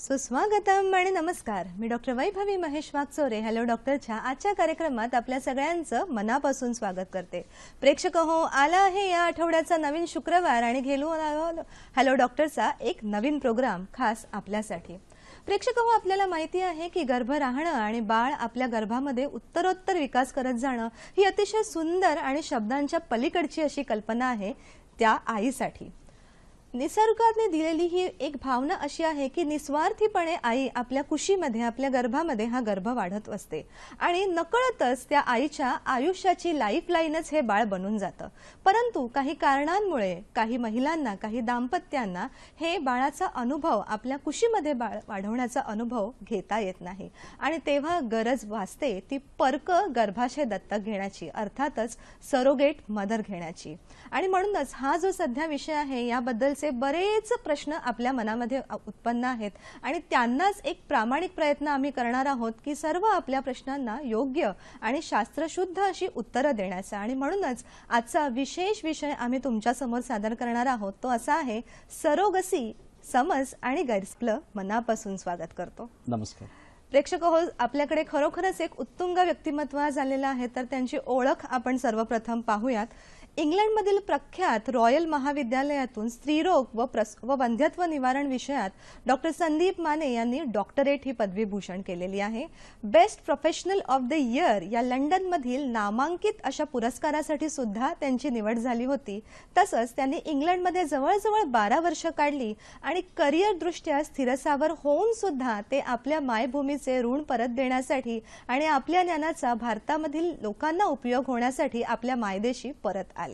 सुस्वागतम आणि नमस्कार. मी डॉक्टर वैभवी महेश वागचोरे हॅलो डॉक्टरच्या आजच्या कार्यक्रमात आपल्या सगळ्यांचं मनापासून स्वागत करते. प्रेक्षक हो, आला आहे या आठवड्याचा नवीन शुक्रवार आणि घेऊन आलो हॅलो डॉक्टरचा एक नवीन प्रोग्राम खास आपल्यासाठी. प्रेक्षक हो, आपल्याला माहिती आहे की गर्भ राहणं आणि बाळ आपल्या गर्भामध्ये उत्तरोत्तर विकास करत जाणं ही अतिशय सुंदर आणि शब्दांच्या पलीकडची अशी कल्पना आहे त्या आईसाठी. निसर्गाने दिलेली ही एक भावना अशी आहे की निस्वार्थीपणे आई आपल्या कुशीमध्ये आपल्या गर्भामध्ये हा गर्भ वाढत असते आणि नकळतच त्या आईच्या आयुष्याची लाईफलाईनच हे बाळ बनून जातं. परंतु काही कारणांमुळे काही महिलांना काही दाम्पत्यांना हे बाळाचा अनुभव आपल्या कुशीमध्ये बाळ वाढवण्याचा अनुभव घेता येत नाही आणि तेव्हा गरज वाचते ती परक गर्भाशय दत्तक घेण्याची, अर्थातच सरोगेट मदर घेण्याची. आणि म्हणूनच हा जो सध्या विषय आहे याबद्दलचे बरेच प्रश्न आपल्या मनामध्ये उत्पन्न आहेत आणि त्यांनाच एक प्रामाणिक प्रयत्न आम्ही करणार आहोत की सर्व आपल्या प्रश्नांना योग्य आणि शास्त्रशुद्ध अशी उत्तरे देण्याचा. आणि म्हणूनच आजचा विशेष विषय आम्ही तुमच्या समोर सादर करणार आहोत तो असा आहे सरोगसी, समज आणि गैरसमज. मनापासून स्वागत करतो. नमस्कार. प्रेक्षक हो, आपल्याकडे खरोखरच एक उत्तुंग व्यक्तिमत्व झालेलं आहे, तर त्यांची ओळख आपण सर्वप्रथम पाहूयात. इंग्लंडमधील प्रख्यात रॉयल महाविद्यालयातून स्त्रीरोग व वंध्यत्व निवारण विषयात डॉक्टर संदीप माने यांनी डॉक्टरेट ही पदवी भूषण केलेली आहे. Best professional of the year या लंडनमधील नामांकित अशा पुरस्कारासाठी सुद्धा त्यांची निवड झाली होती. तसंच त्यांनी इंग्लंडमध्ये जवळजवळ 12 वर्ष काढली आणि करिअरदृष्ट्या स्थिरसावर होऊन सुद्धा ते आपल्या मायभूमीचे ऋण परत देण्यासाठी आणि आपल्या ज्ञानाचा भारतामधील लोकांना उपयोग होण्यासाठी आपल्या मायदेशी परत आले.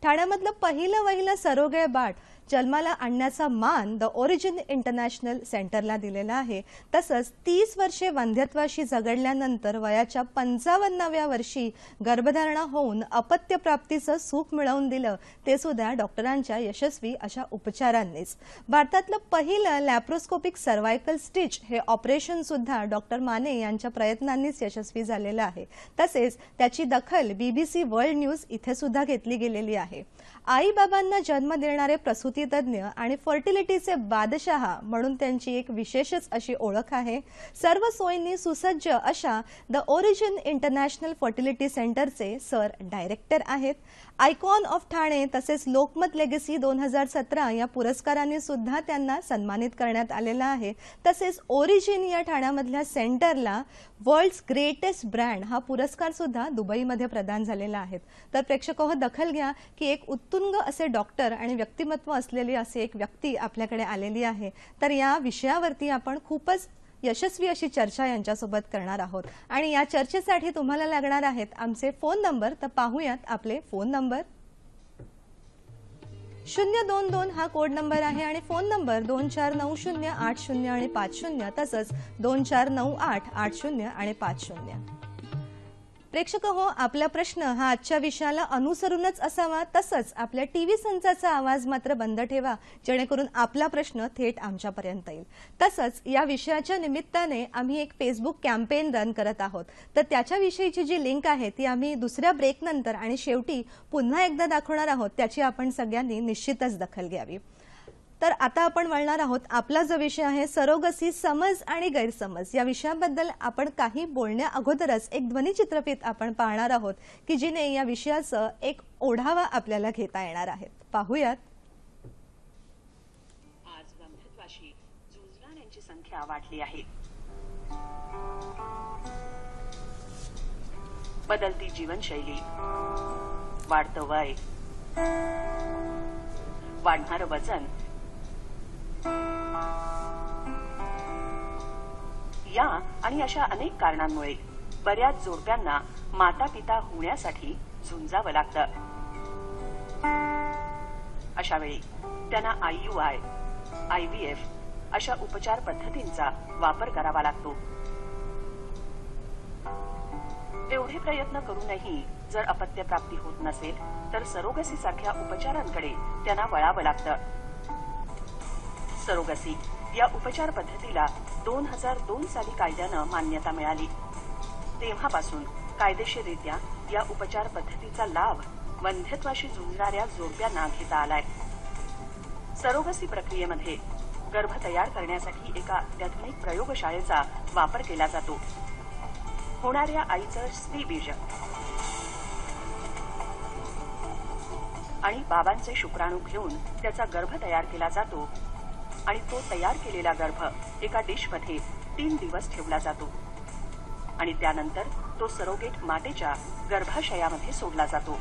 ठाण्यामधलं पहिलं सरोगे बाळ जन्माला आणण्याचा मान द ओरिजिन इंटरनॅशनल सेंटरला दिलेला आहे. तसंच 30 वर्षे वंध्यत्वाशी झगडल्यानंतर वयाच्या 55व्या वर्षी गर्भधारणा होऊन अपत्य प्राप्तीचं सुख मिळवून दिलं ते सुद्धा डॉक्टरांच्या यशस्वी अशा उपचारांनीच. भारतातलं पहिलं लॅप्रोस्कोपिक सर्वायकल स्टिच हे ऑपरेशन सुद्धा डॉक्टर माने यांच्या प्रयत्नांनीच यशस्वी झालेलं आहे. तसेच त्याची दखल BBC वर्ल्ड न्यूज इथे सुद्धा घेतली गेलेली आहे. आई बाबांना जन्म देणारे प्रसूती तज्ञ आणि फर्टिलिटीचे बादशाह म्हणून त्यांची एक विशेषच अशी ओळख आहे. सर्व सोयींनी सुसज्ज अशा द ओरिजिन इंटरनॅशनल फर्टिलिटी सेंटरचे सर डायरेक्टर आहेत. आयकॉन ऑफ ठाणे तसेच लोकमत लेगसी 2017 या पुरस्कारांनी सुद्धा त्यांना सन्मानित करण्यात आलेला आहे. तसेच ओरिजिन या ठाण्यामधल्या सेंटरला वर्ल्ड्स ग्रेटेस्ट ब्रँड हा पुरस्कार सुद्धा दुबईमध्ये प्रदान झालेला आहे. तर प्रेक्षक हो, दखल घ्या की एक उत्तुंग असे डॉक्टर आणि व्यक्तिमत्व असलेली असे एक व्यक्ती आपल्याकडे आलेली आहे. तर या विषयावरती आपण खूपच यशस्वी अशी चर्चा यांच्यासोबत करणार आहोत आणि या चर्चेसाठी तुम्हाला लागणार आहेत आमचे फोन नंबर. तर पाहूयात आपले फोन नंबर. 022 हा कोड नंबर आहे आणि फोन नंबर 249080 आणि 50 तसंच 249880 आणि 50. प्रेक्षक हो, आपला प्रश्न हा आजच्या विषयाला अनुसरूनच असावा. तसंच आपल्या टीव्ही संचाचा आवाज मात्र बंद ठेवा जेणेकरून आपला प्रश्न थेट आमच्यापर्यंत येईल. तसंच या विषयाच्या निमित्ताने आम्ही एक फेसबुक कॅम्पेन रन करत आहोत. तर त्याच्याविषयीची जी लिंक आहे ती आम्ही दुसऱ्या ब्रेक नंतर आणि शेवटी पुन्हा एकदा दाखवणार आहोत. त्याची आपण सगळ्यांनी निश्चितच दखल घ्यावी. तर आता आपण वळणार आहोत आपला जो विषय आहे सरोगसी, समज आणि गैरसमज. या विषयाबद्दल आपण काही बोलण्या अगोदरच एक ध्वनिचित्रफित आपण पाहणार आहोत की जिने या विषयाचं एक ओढावा आपल्याला घेता येणार आहे. पाहूयात. आज वंध्यत्वाशी झुंजणाऱ्यांची संख्या वाढली आहे. बदलती जीवनशैली, वाढतं वय, वाढणारं वजन, या आणि अशा अनेक कारणांमुळे बऱ्याच जोडप्यांना माता पिता होण्यासाठी झुंजावं लागतं. अशा वेळी त्यांना IUI, IVF अशा उपचार पद्धतींचा वापर करावा लागतो. एवढे प्रयत्न करूनही जर अपत्य प्राप्ती होत नसेल तर सरोगसी सारख्या उपचारांकडे त्यांना वळावं लागतं. सरोगसी या उपचार पद्धतीला 2002 साली कायद्यानं मान्यता मिळाली. तेव्हापासून कायदेशीररित्या या उपचार पद्धतीचा लाभ वंध्यत्वाशी झुंजणाऱ्या जोडप्यांना घेता आलाय. सरोगसी प्रक्रियेमध्ये गर्भ तयार करण्यासाठी एका अत्याधुनिक प्रयोगशाळेचा वापर केला जातो. होणाऱ्या आईचं स्त्रीबीज आणि बाबांचे शुक्राणू घेऊन त्याचा गर्भ तयार केला जातो आणि तो तयार केलेला गर्भ एका डिशमध्ये 3 दिवस ठेवला जातो आणि त्यानंतर तो सरोगेट मातेच्या गर्भाशयामध्ये सोडला जातो.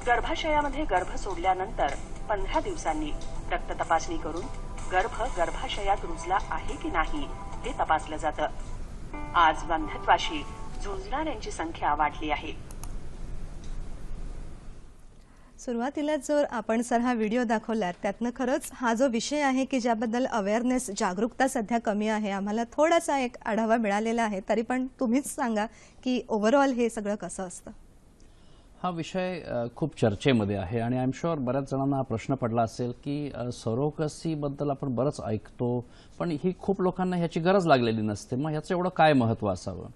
गर्भाशयामध्ये गर्भ सोडल्यानंतर 15 दिवसांनी रक्त तपासणी करून गर्भाशयात रुजला आहे की नाही हे तपासलं जातं. आज वंध्यत्वाशी झुंजणाऱ्यांची संख्या वाढली आहे. सुरुवातीला जर आपण सर हा व्हिडिओ दाखवला त्यातनं खरंच हा जो विषय आहे की ज्याबद्दल अवेअरनेस जागरूकता सध्या कमी आहे, आम्हाला थोडासा एक आढावा मिळालेला आहे. तरी पण तुम्हीच सांगा की ओव्हरऑल हे सगळं कसं असतं. हा विषय खूप चर्चेमध्ये आहे आणि आय एम शुअर बऱ्याच जणांना हा प्रश्न पडला असेल की सरोगसीबद्दल आपण बरंच ऐकतो, पण ही खूप लोकांना ह्याची गरज लागलेली नसते. मग ह्याचं एवढं काय महत्त्व असावं?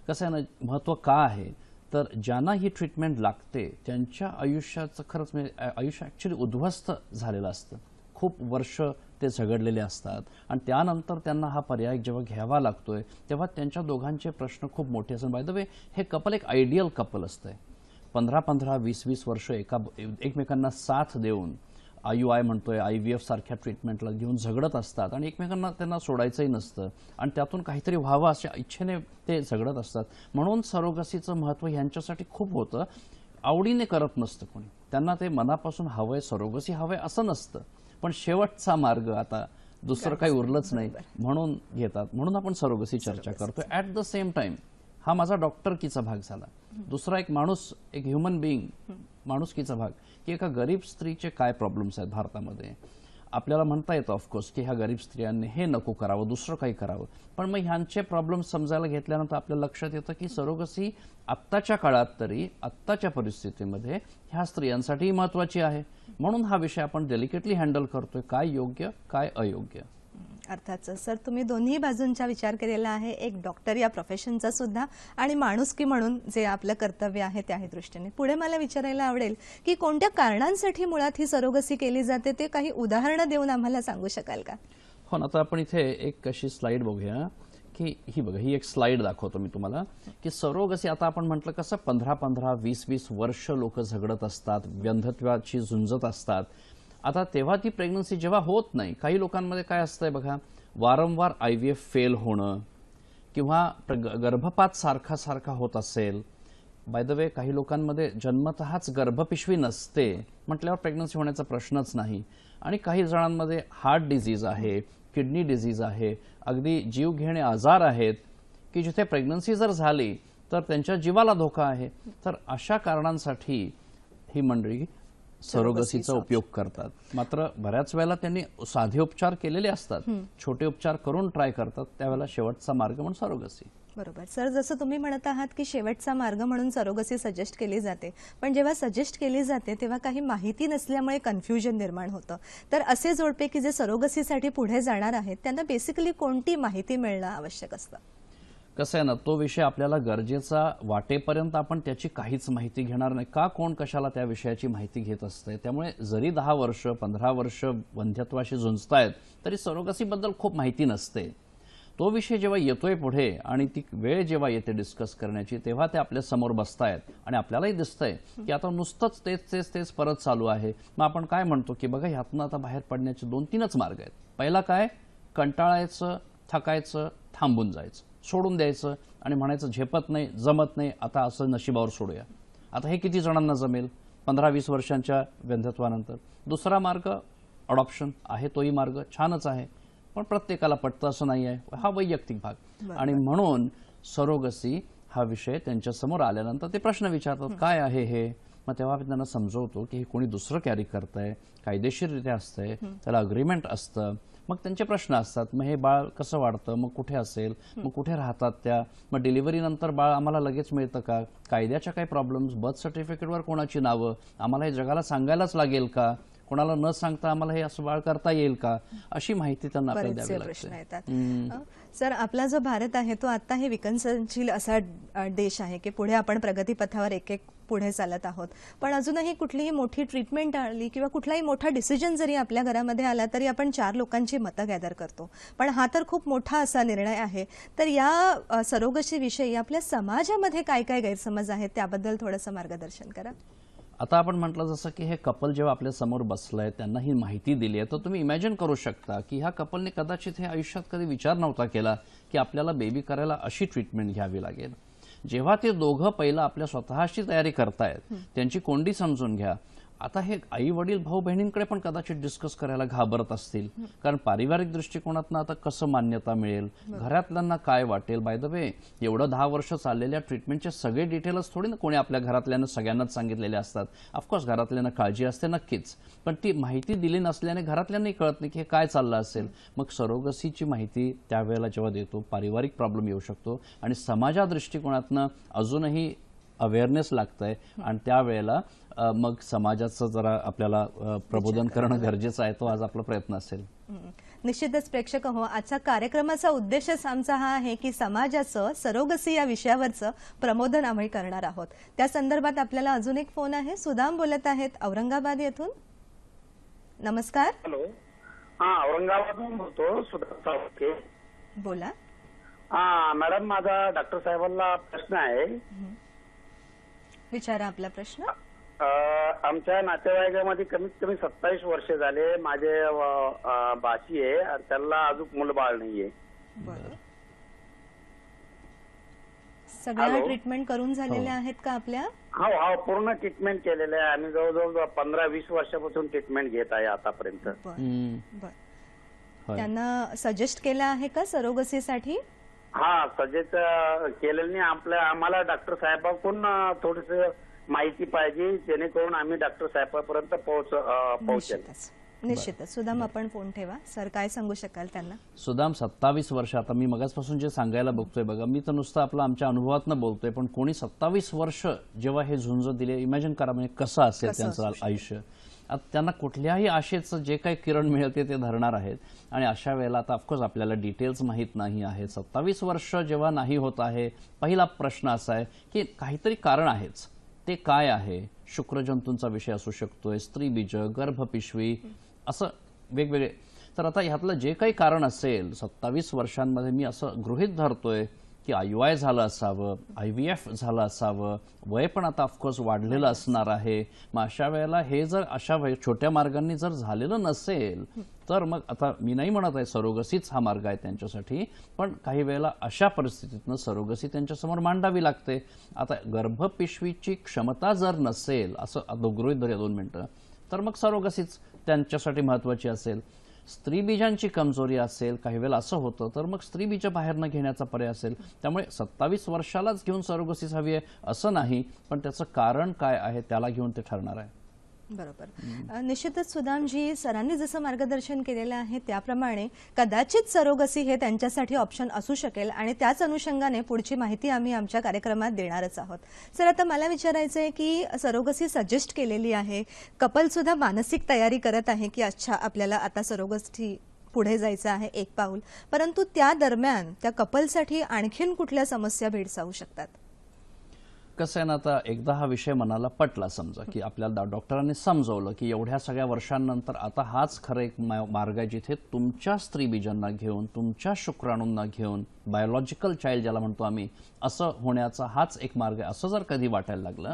कसं आहे ना, महत्त्व का आहे तर ज्यांना ही ट्रीटमेंट लागते त्यांच्या आयुष्याचं खरंच म्हणजे आयुष्य ॲक्च्युली उद्ध्वस्त झालेलं असतं. खूप वर्ष ते झगडलेले असतात आणि त्यानंतर त्यांना हा पर्याय जेव्हा घ्यावा लागतोय तेव्हा त्यांच्या दोघांचे प्रश्न खूप मोठे असतात. बाय द वे हे कपल एक आयडियल कपल असतंय. 15-15, 20-20 वर्ष एकमेकांना साथ देऊन IUI म्हणतोय, IVF सारख्या ट्रीटमेंटला घेऊन झगडत असतात आणि एकमेकांना त्यांना सोडायचंही नसतं आणि त्यातून काहीतरी व्हावं अशा इच्छेने ते झगडत असतात. म्हणून सरोगसीचं महत्त्व ह्यांच्यासाठी खूप होतं. आवडीने करत नसतं कोणी, त्यांना ते मनापासून हवंय, सरोगसी हवंय असं नसतं. पण शेवटचा मार्ग आता दुसरं काही उरलंच नाही म्हणून घेतात. म्हणून आपण सरोगसी चर्चा करतोय. ॲट द सेम टाइम हा माझा डॉक्टरकीचा भाग झाला. दुसरा एक माणूस, एक ह्युमन बिईंग, माणुसकीचा भाग की एका गरीब स्त्रीचे काय प्रॉब्लेम्स आहेत भारतामध्ये. आपल्याला म्हणता येतं ऑफकोर्स की ह्या गरीब स्त्रियांनी हे नको करावं, दुसरं काही करावं, पण मग ह्यांचे प्रॉब्लेम्स समजायला घेतल्यानंतर आपल्या लक्षात येतं की सरोगसी आत्ताच्या काळात तरी आत्ताच्या परिस्थितीमध्ये ह्या स्त्रियांसाठी महत्त्वाची आहे. म्हणून हा विषय आपण डेलिकेटली हँडल करतोय, काय योग्य काय अयोग्य. अर्थात सर, तुम्ही दोन्ही बाजूंचा विचार केलेला आहे, एक डॉक्टर या प्रोफेशनचा सुद्धा आणि माणुसकी म्हणून जे आपलं कर्तव्य आहे त्याही दृष्टीने. पुढे मला विचारायला आवडेल की कोणत्या कारणांसाठी मुळात ही सरोगसी केली जाते, ते काही उदाहरणं देऊन आम्हाला सांगू शकाल का? हो ना, आता आपण इथे एक अशी स्लाइड बघूया की ही बघा, ही एक स्लाइड दाखवतो मी तुम्हाला की सरोगसी आता आपण म्हटलं कसं 15-15, 20-20 वर्ष लोक झगडत असतात, वंध्यत्वाची झुंजत असतात. आता तेव्हा ती प्रेग्नन्सी जेव्हा होत नाही, काही लोकांमध्ये काय असतंय बघा, वारंवार IVF फेल होणं किंवा गर्भपात सारखा होत असेल. बाय द वे काही लोकांमध्ये जन्मतःच गर्भपिशवी नसते म्हटल्यावर प्रेग्नन्सी होण्याचा प्रश्नच नाही. आणि काही जणांमध्ये हार्ट डिझीज आहे, किडनी डिझीज आहे, अगदी जीव घेणे आजार आहेत की जिथे प्रेग्नन्सी जर झाली तर त्यांच्या जीवाला धोका आहे. तर अशा कारणांसाठी ही मंडळी सरोगसीचा उपयोग करतात. मात्र बऱ्याच वेळेला त्यांनी साधे उपचार केलेले असतात, छोटे उपचार करून ट्राय करतात, त्यावेळेला शेवटचा मार्ग म्हणून सरोगसी. बरोबर सर, जसं तुम्ही म्हणत आहात की शेवटचा मार्ग म्हणून सरोगसी सजेस्ट केली जाते, पण जेव्हा सजेस्ट केली जाते तेव्हा काही माहिती नसल्यामुळे कन्फ्युजन निर्माण होतं. तर असे जोडपे की जे सरोगसीसाठी पुढे जाणार आहेत त्यांना बेसिकली कोणती माहिती मिळणं आवश्यक असतं? कसं आहे ना, तो विषय आपल्याला गरजेचा वाटेपर्यंत आपण त्याची काहीच माहिती घेणार नाही. का, कोण कशाला त्या विषयाची माहिती घेत असते. त्यामुळे जरी 10 वर्ष 15 वर्ष वंध्यत्वाशी झुंजतायत तरी सरोगसीबद्दल खूप माहिती नसते. तो विषय जेव्हा येतोय पुढे आणि ती वेळ जेव्हा येते डिस्कस करण्याची, तेव्हा ते आपल्या समोर बसतायत आणि आपल्यालाही दिसतंय की आता नुसतंच तेच परत चालू आहे. मग आपण काय म्हणतो की बघा, ह्यातनं आता बाहेर पडण्याचे 2-3च मार्ग आहेत. पहिला काय, कंटाळायचं, थकायचं, थांबून जायचं, सोडून द्यायचं आणि म्हणायचं झेपत नाही, जमत नाही, आता असं नशिबावर सोडूया. आता हे किती जणांना जमेल 15-20 वर्षांच्या वंध्यत्वानंतर? दुसरा मार्ग अडॉप्शन आहे, तोही मार्ग छानच आहे, पण प्रत्येकाला पटतं असं नाही आहे, हा वैयक्तिक भाग. आणि म्हणून सरोगसी हा विषय त्यांच्या समोर आल्यानंतर ते प्रश्न विचारतात, काय आहे हे. मग तेव्हा आपण त्यांना समजवतो की हे कोणी दुसरं कॅरी करतंय, कायदेशीररित्या असतंय, त्याला अग्रीमेंट असतं. मग त्यांचे प्रश्न असतात, मग हे बाळ कसं वाढतं, मग कुठे असेल, मग कुठे राहतात त्या, मग डिलिव्हरी नंतर बाळ आम्हाला लगेच मिळतं का, कायद्याच्या काही प्रॉब्लेम्स, बर्थ सर्टिफिकेटवर कोणाची नावं, आम्हाला हे जगाला सांगायलाच लागेल का, कोणाला न सांगता आम्हाला हे असं बाळ करता येईल का, अशी माहिती त्यांना आपल्याला द्यावी प्रश्न लागते. येतात. सर, आपला जो भारत आहे तो आता हे विकसनशील असा देश आहे की पुढे आपण प्रगतीपथावर एक एक पुढे चालत आहोत. पण अजूनही कुठलीही मोठी ट्रीटमेंट आली किंवा कुठलाही मोठा डिसिजन जरी आपल्या घरामध्ये आला तरी आपण 4 लोकांची मतं गॅदर करतो. पण हा तर खूप मोठा असा निर्णय आहे. तर या सरोगसी विषयी आपल्या समाजामध्ये काय काय गैरसमज आहेत त्याबद्दल थोडंसं मार्गदर्शन करा. आता आपण म्हटलं जसं की हे कपल जेव्हा आपल्या समोर बसलंय, त्यांना ही माहिती दिली आहे, तर तुम्ही इमॅजिन करू शकता की ह्या कपलने कदाचित हे आयुष्यात कधी विचार नव्हता केला की आपल्याला बेबी करायला अशी ट्रीटमेंट घ्यावी लागेल. जेव्हा ते दोघं पहिलं आपल्या स्वतःची तयारी करतायत, त्यांची कोंडी समजून घ्या. आता हे आई वडील भाऊ बहिणींकडे पण कदाचित डिस्कस करायला घाबरत असतील, कारण पारिवारिक दृष्टिकोनातनं आता कसं मान्यता मिळेल, घरातल्यांना काय वाटेल. बाय द वे, एवढं 10 वर्ष चाललेल्या ट्रीटमेंटचे सगळे डिटेल्स थोडी ना कोणी आपल्या घरातल्यांना सगळ्यांनाच सांगितलेले असतात. ऑफकोर्स घरातल्यांना काळजी असते नक्कीच, पण ती माहिती दिली नसल्याने घरातल्यांनाही कळत नाही की हे काय चाललं असेल. मग सरोगसीची माहिती त्यावेळेला जेव्हा देतो, पारिवारिक प्रॉब्लेम येऊ शकतो आणि समाजा दृष्टिकोनातनं अजूनही अवेअरनेस लागतंय आणि त्यावेळेला मग समाजाचं जरा आपल्याला प्रबोधन करणं गरजेचं आहे. तो आज आपला प्रयत्न असेल. निश्चितच प्रेक्षक हो, आजच्या कार्यक्रमाचा उद्देशच आमचा हा आहे की समाजाचं सरोगसी या विषयावरचं प्रबोधन आम्ही करणार आहोत. त्या संदर्भात आपल्याला अजून एक फोन आहे. सुदाम बोलत आहेत औरंगाबाद येथून. नमस्कार. हॅलो. हा, औरंगाबादहून बोलतो, सुदाम सावके. बोला. हा मॅडम, माझा डॉक्टर साहेबांना प्रश्न आहे. विचारा आपला प्रश्न. आमच्या नातेवाईकामध्ये कमीत कमी 27 वर्ष झाले. माझे बाची आहे आणि त्याला अजून मुलबाळ नाहीये. बरं. सगळ्या ट्रीटमेंट करून झालेल्या आहेत का आपल्या? हो हो, पूर्ण ट्रीटमेंट केलेलं आहे. आम्ही जवळजवळ 15-20 वर्षापासून ट्रीटमेंट घेत आहे आतापर्यंत. बरं. त्यांना सजेस्ट केलं आहे का सरोगसीसाठी? हा, सजेस्ट केलेलं नाही. आम्हाला डॉक्टर साहेबांकडून थोडस माहिती पाहिजे, जेणेकरून आम्ही डॉक्टर साहेबांपर्यंत पोहोचेल. निश्चितच. सुदाम, आपण फोन ठेवा. सर, काय सांगू शकाल त्यांना? सुदाम, 27 वर्ष. आता मी मगाचपासून जे सांगायला बघतोय बघा, मी तर नुसतं आपलं आमच्या अनुभवातनं बोलतोय, पण कोणी 27 वर्ष जेव्हा हे झुंज दिले, इमॅजिन करा म्हणजे कसं असेल त्यांचं आयुष्य. आता त्यांना कुठल्याही आशेचं जे काही किरण मिळते ते धरणार आहेत. आणि अशा वेळेला आता ऑफकोर्स आपल्याला डिटेल्स माहीत नाही आहे. 27 वर्ष जेव्हा नाही होत आहे, पहिला प्रश्न असा आहे की काहीतरी कारण आहेच. ते काय आहे? शुक्रजंतूंचा विषय असू शकतोय, स्त्रीबीज, गर्भपिशवी, असं वेगवेगळे. तर आता ह्यातलं जे काही कारण असेल, 27 वर्षांमध्ये मी असं गृहीत धरतोय की IUI झालं असावं, IVF झालं असावं, वय पण आता ऑफकोर्स वाढलेलं असणार आहे. मग अशा वेळेला हे जर अशा छोट्या मार्गांनी जर झालेलं नसेल तर मग आता मी नाही म्हणत आहे सरोगसीच हा मार्ग आहे त्यांच्यासाठी, पण काही वेळेला अशा परिस्थितीतनं सरोगसी त्यांच्यासमोर मांडावी लागते. आता गर्भपिशवीची क्षमता जर नसेल, असं गृहीत धरूया 2 मिनिटं, तर मग सरोगसीच त्यांच्यासाठी महत्वाची असेल. स्त्रीबीजांची कमजोरी असेल, काही वेळेला असं होतं, तर मग स्त्रीबीज बाहेरनं घेण्याचा पर्याय असेल. त्यामुळे 27 वर्षालाच घेऊन सरोगसीच हवी आहे असं नाही, पण त्याचं कारण काय आहे त्याला घेऊन ते ठरणार आहे. बरोबर. निश्चितच सुदामजी, सरांनी जसं मार्गदर्शन केलेलं आहे त्याप्रमाणे कदाचित सरोगसी हे त्यांच्यासाठी ऑप्शन असू शकेल आणि त्याच अनुषंगाने पुढची माहिती आम्ही आमच्या कार्यक्रमात देणारच आहोत. सर, आता मला विचारायचं आहे की सरोगसी सजेस्ट केलेली आहे, कपल सुद्धा मानसिक तयारी करत आहे की अच्छा आपल्याला आता सरोगसी पुढे जायचं आहे एक पाऊल, परंतु त्या दरम्यान त्या कपलसाठी आणखीन कुठल्या समस्या भेडसावू शकतात? कसं आहे ना, आता एकदा हा विषय मनाला पटला, समजा की आपल्याला डॉक्टरांनी समजवलं की एवढ्या सगळ्या वर्षांनंतर आता हाच खरं एक मार्ग आहे जिथे तुमच्या स्त्रीबीजांना घेऊन, तुमच्या शुक्राणूंना घेऊन, बायोलॉजिकल चाइल्ड ज्याला म्हणतो आम्ही, असं होण्याचा हाच एक मार्ग आहे, असं जर कधी वाटायला लागलं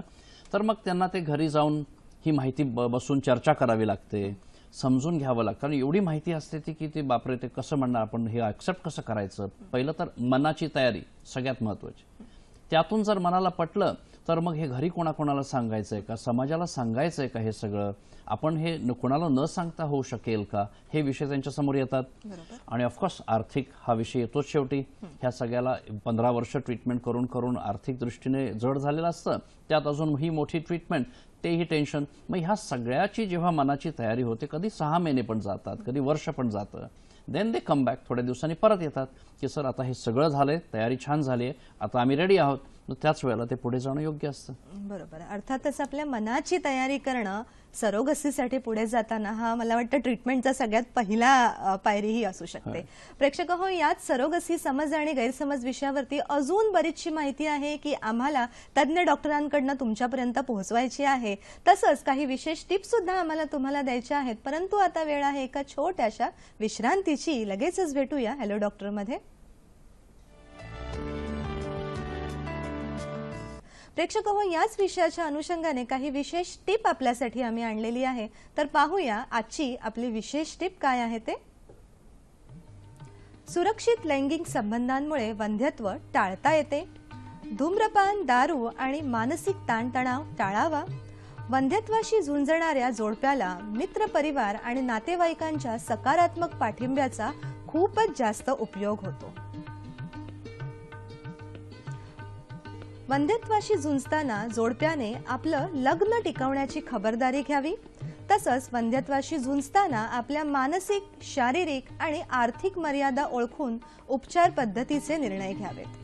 तर मग त्यांना ते घरी जाऊन ही माहिती बसून चर्चा करावी लागते, समजून घ्यावं लागतं. कारण एवढी माहिती असते ती की ते बापरे, ते कसं म्हणणार, आपण हे ऍक्सेप्ट कसं करायचं. पहिलं तर मनाची तयारी सगळ्यात महत्वाची. त्यातून जर मनाला पटलं तर मग हे घरी कोणाकोणाला सांगायचंय का, समाजाला सांगायचंय का, हे सगळं आपण हे कोणाला न सांगता होऊ शकेल का, हे विषय त्यांच्या समोर येतात. आणि ऑफकोर्स आर्थिक हा विषय येतोच शेवटी. ह्या सगळ्याला 15 वर्ष ट्रीटमेंट करून करून आर्थिक दृष्टीने जड झालेलं असतं, त्यात अजून ही मोठी ट्रीटमेंट, तेही टेन्शन. मग ह्या सगळ्याची जेव्हा मनाची तयारी होते, कधी 6 महिने पण जातात, कधी वर्ष पण जातं, देन दे कम बॅक. थोड्या दिवसांनी परत येतात की सर आता हे सगळं झालंय, तयारी छान झाली आहे, आता आम्ही रेडी आहोत. त्याच वेळेला ते पुढे जाणं योग्य असतं. बरोबर. अर्थातच आपल्या मनाची तयारी करणं सरोगसीसाठी पुढे जाताना हा मला वाटतं ट्रीटमेंटचा सगळ्यात पहिला पायरी ही असू शकते. प्रेक्षक हो, यात सरोगसी समज आणि गैरसमज विषयावरती अजून बरीचशी माहिती आहे की आम्हाला तज्ज्ञ डॉक्टरांकडनं तुमच्यापर्यंत पोहोचवायची आहे. तसंच काही विशेष टिप्स सुद्धा आम्हाला तुम्हाला द्यायच्या आहेत. परंतु आता वेळ आहे एका छोट्याशा विश्रांतीची. लगेचच भेटूया हॅलो डॉक्टरमध्ये. प्रेक्षक हो, याच विषयाच्या अनुषंगाने काही विशेष टिप आपल्यासाठी आम्ही आणलेली आहे. तर पाहूया आजची आपली विशेष टिप काय आहे ते. सुरक्षित लैंगिक संबंधांमुळे वंध्यत्व टाळता येते. धूम्रपान, दारू आणि मानसिक ताणतणाव टाळावा. वंध्यत्वाशी झुंजणाऱ्या जोडप्याला मित्रपरिवार आणि नातेवाईकांच्या सकारात्मक पाठिंब्याचा खूपच जास्त उपयोग होतो. वंध्यत्वाशी झुंजताना जोडप्याने आपलं लग्न टिकवण्याची खबरदारी घ्यावी. तसंच वंध्यत्वाशी झुंजताना आपल्या मानसिक, शारीरिक आणि आर्थिक मर्यादा ओळखून उपचार पद्धतीचे निर्णय घ्यावेत.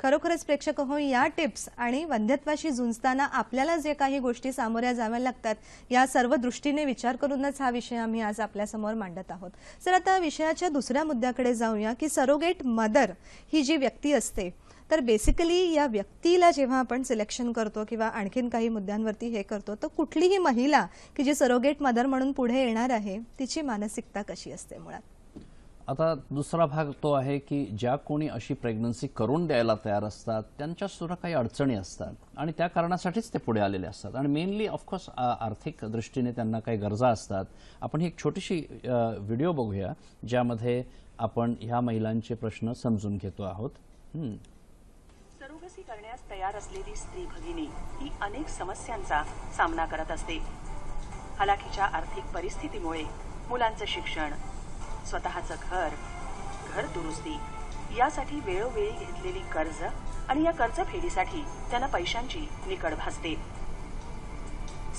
खरोखरच प्रेक्षक हो, या टिप्स आणि वंध्यत्वाशी झुंजताना आपल्याला जे काही गोष्टी सामोऱ्या जाव्या लागतात, या सर्व दृष्टीने विचार करूनच हा विषय आम्ही आज आपल्यासमोर मांडत आहोत. तर आता विषयाच्या दुसऱ्या मुद्द्याकडे जाऊया की सरोगेट मदर ही जी व्यक्ती असते, तर बेसिकली या व्यक्तीला जेव्हा आपण सिलेक्शन करतो किंवा आणखीन काही मुद्द्यांवरती हे करतो, तर कुठलीही महिला की जी सरोगेट मदर म्हणून पुढे येणार आहे, तिची मानसिकता कशी असते मुळात. आता दुसरा भाग तो आहे की ज्या कोणी अशी प्रेग्नन्सी करून द्यायला तयार असतात, त्यांच्या सुद्धा काही अडचणी असतात आणि त्या कारणासाठीच ते पुढे आलेले असतात. आणि मेनली ऑफकोर्स आर्थिक दृष्टीने त्यांना काही गरजा असतात. आपण ही एक छोटीशी व्हिडिओ बघूया, ज्यामध्ये आपण ह्या महिलांचे प्रश्न समजून घेतो आहोत. सरोगसी करण्यास तयार असलेली स्त्री भगिनी ही अनेक समस्यांचा सामना करत असते. हलाखीच्या आर्थिक परिस्थितीमुळे मुलांचं शिक्षण, स्वतःचं घर दुरुस्ती यासाठी वेळोवेळी घेतलेली कर्ज आणि या कर्जफेडीसाठी त्यांना पैशांची निकड भासते.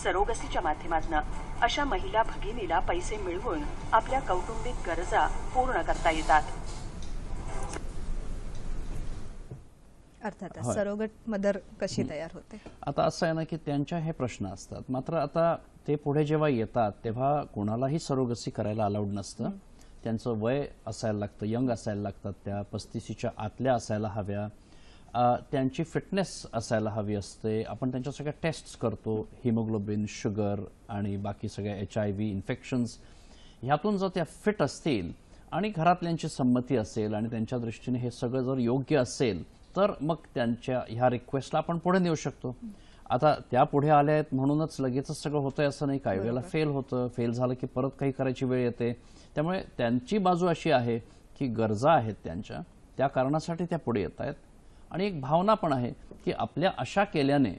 सरोगसीच्या माध्यमातून अशा महिला भगिनीला पैसे मिळवून आपल्या कौटुंबिक गरजा पूर्ण करता येतात. अर्थातच सरोगेट मदर कशी तयार होते. आता असं आहे ना की त्यांच्या हे प्रश्न असतात. मात्र आता ते पुढे जेव्हा येतात तेव्हा कोणालाही सरोगसी करायला अलाउड नसतं. त्यांचं वय असायला लागतं, यंग असायला लागतात, त्या 35च्या आतल्या असायला हव्या, त्यांची फिटनेस असायला हवी असते. आपण त्यांच्या सगळ्या टेस्ट्स करतो, हिमोग्लोबिन, शुगर आणि बाकी सगळ्या HIV इन्फेक्शन्स. ह्यातून जर त्या फिट असतील आणि घरातल्यांची संमती असेल आणि त्यांच्या दृष्टीने हे सगळं जर योग्य असेल, तर मग त्यांच्या ह्या रिक्वेस्टला आपण पुढे नेऊ शकतो. आता त्या पुढे आल्या आहेत म्हणूनच लगेचच सगळं होतंय असं नाही. काही वेळेला फेल होतं, फेल झालं की परत काही करायची वेळ येते. त्यामुळे त्यांची बाजू अशी आहे की गरजा आहेत त्यांच्या, त्या कारणासाठी त्या पुढे येत आहेत. आणि एक भावना पण आहे की आपल्या आशा केल्याने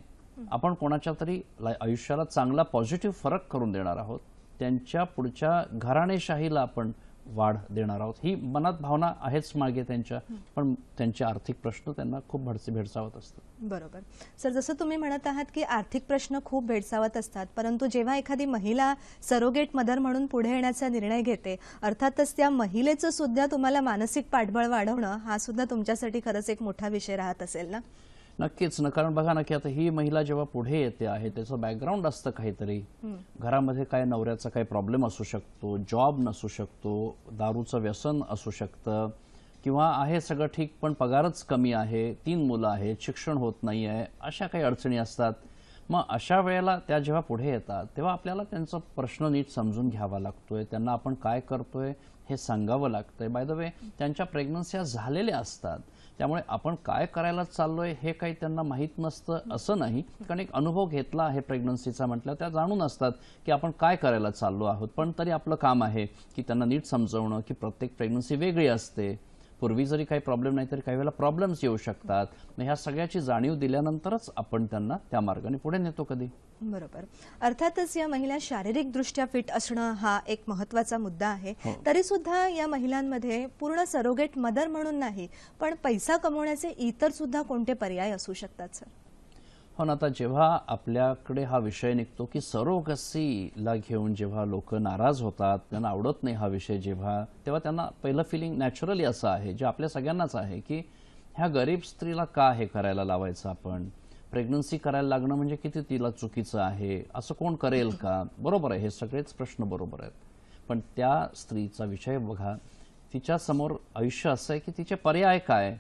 आपण कोणाच्या तरी आयुष्याला चांगला पॉझिटिव्ह फरक करून देणार आहोत, त्यांच्या पुढच्या घराणेशाहीला आपण वाढ देणार आहोत. ही मनात भावना आहेच मागे त्यांच्या, पण त्यांचे आर्थिक प्रश्न त्यांना खूप भेडसावत असतात. बरोबर सर, जसं तुम्ही म्हणत आहात की आर्थिक प्रश्न खूप भेडसावत असतात, परंतु जेव्हा एखादी महिला सरोगेट मदर म्हणून पुढे येण्याचा निर्णय घेते, अर्थातच त्या महिलेचं सुद्धा तुम्हाला मानसिक पाठबळ वाढवणं हा सुद्धा तुमच्यासाठी खरंच एक मोठा विषय राहत असेल ना. नक्कीच ना, कारण बघा ना की आता ही महिला जेव्हा पुढे येते आहे त्याचं बॅकग्राऊंड असतं काहीतरी. घरामध्ये काय नवऱ्याचा काही प्रॉब्लेम असू शकतो, जॉब नसू शकतो, दारूचं व्यसन असू शकतं, किंवा आहे सगळं ठीक पण पगारच कमी आहे, 3 मुलं आहेत, शिक्षण होत नाही आहे, अशा काही अडचणी असतात. मग अशा वेळेला त्या जेव्हा पुढे येतात तेव्हा आपल्याला त्यांचा प्रश्न नीट समजून घ्यावा लागतोय, त्यांना आपण काय करतोय हे सांगावं लागतंय. बाय द वे त्यांच्या प्रेग्नन्सी झालेल्या असतात, त्यामुळे आपण काय करायला चाललोय हे काही त्यांना माहीत नसतं असं नाही, कारण एक अनुभव घेतला आहे प्रेग्नन्सीचा म्हटलं त्या जाणून असतात की आपण काय करायला चाललो आहोत. पण तरी आपलं काम आहे की त्यांना नीट समजवणं की प्रत्येक प्रेग्नन्सी वेगळी असते, पूर्वी जरी काही प्रॉब्लेम नाही तरी काही वेळेला प्रॉब्लेम्स येऊ शकतात. मग ह्या सगळ्याची जाणीव दिल्यानंतरच आपण त्यांना त्या मार्गाने पुढे नेतो कधी. बरोबर. अर्थातच या महिला शारीरिकदृष्ट्या फिट असणं हा एक महत्त्वाचा मुद्दा आहे. हो. तरी सुद्धा या महिलांमध्ये पूर्ण सरोगेट मदर म्हणून नाही, पण पैसा कमवण्याचे इतर सुद्धा कोणते पर्याय असू शकतात सर? हो ना, आता जेव्हा आपल्याकडे हा विषय निघतो की सरोगसीला घेऊन जेव्हा लोक नाराज होतात, त्यांना आवडत नाही हा विषय जेव्हा, तेव्हा त्यांना पहिलं फिलिंग नॅचरली असं आहे, जे आपल्या सगळ्यांनाच आहे, की ह्या गरीब स्त्रीला का हे करायला लावायचं आपण? प्रेग्नन्सी करायला लागणं म्हणजे किती तिला चुकीचं आहे? असं कोण करेल का? बरोबर आहे, हे सगळेच प्रश्न बरोबर आहेत. पण त्या स्त्रीचा विषय बघा, तिच्या समोर आयुष्य असं आहे की तिचे पर्याय काय?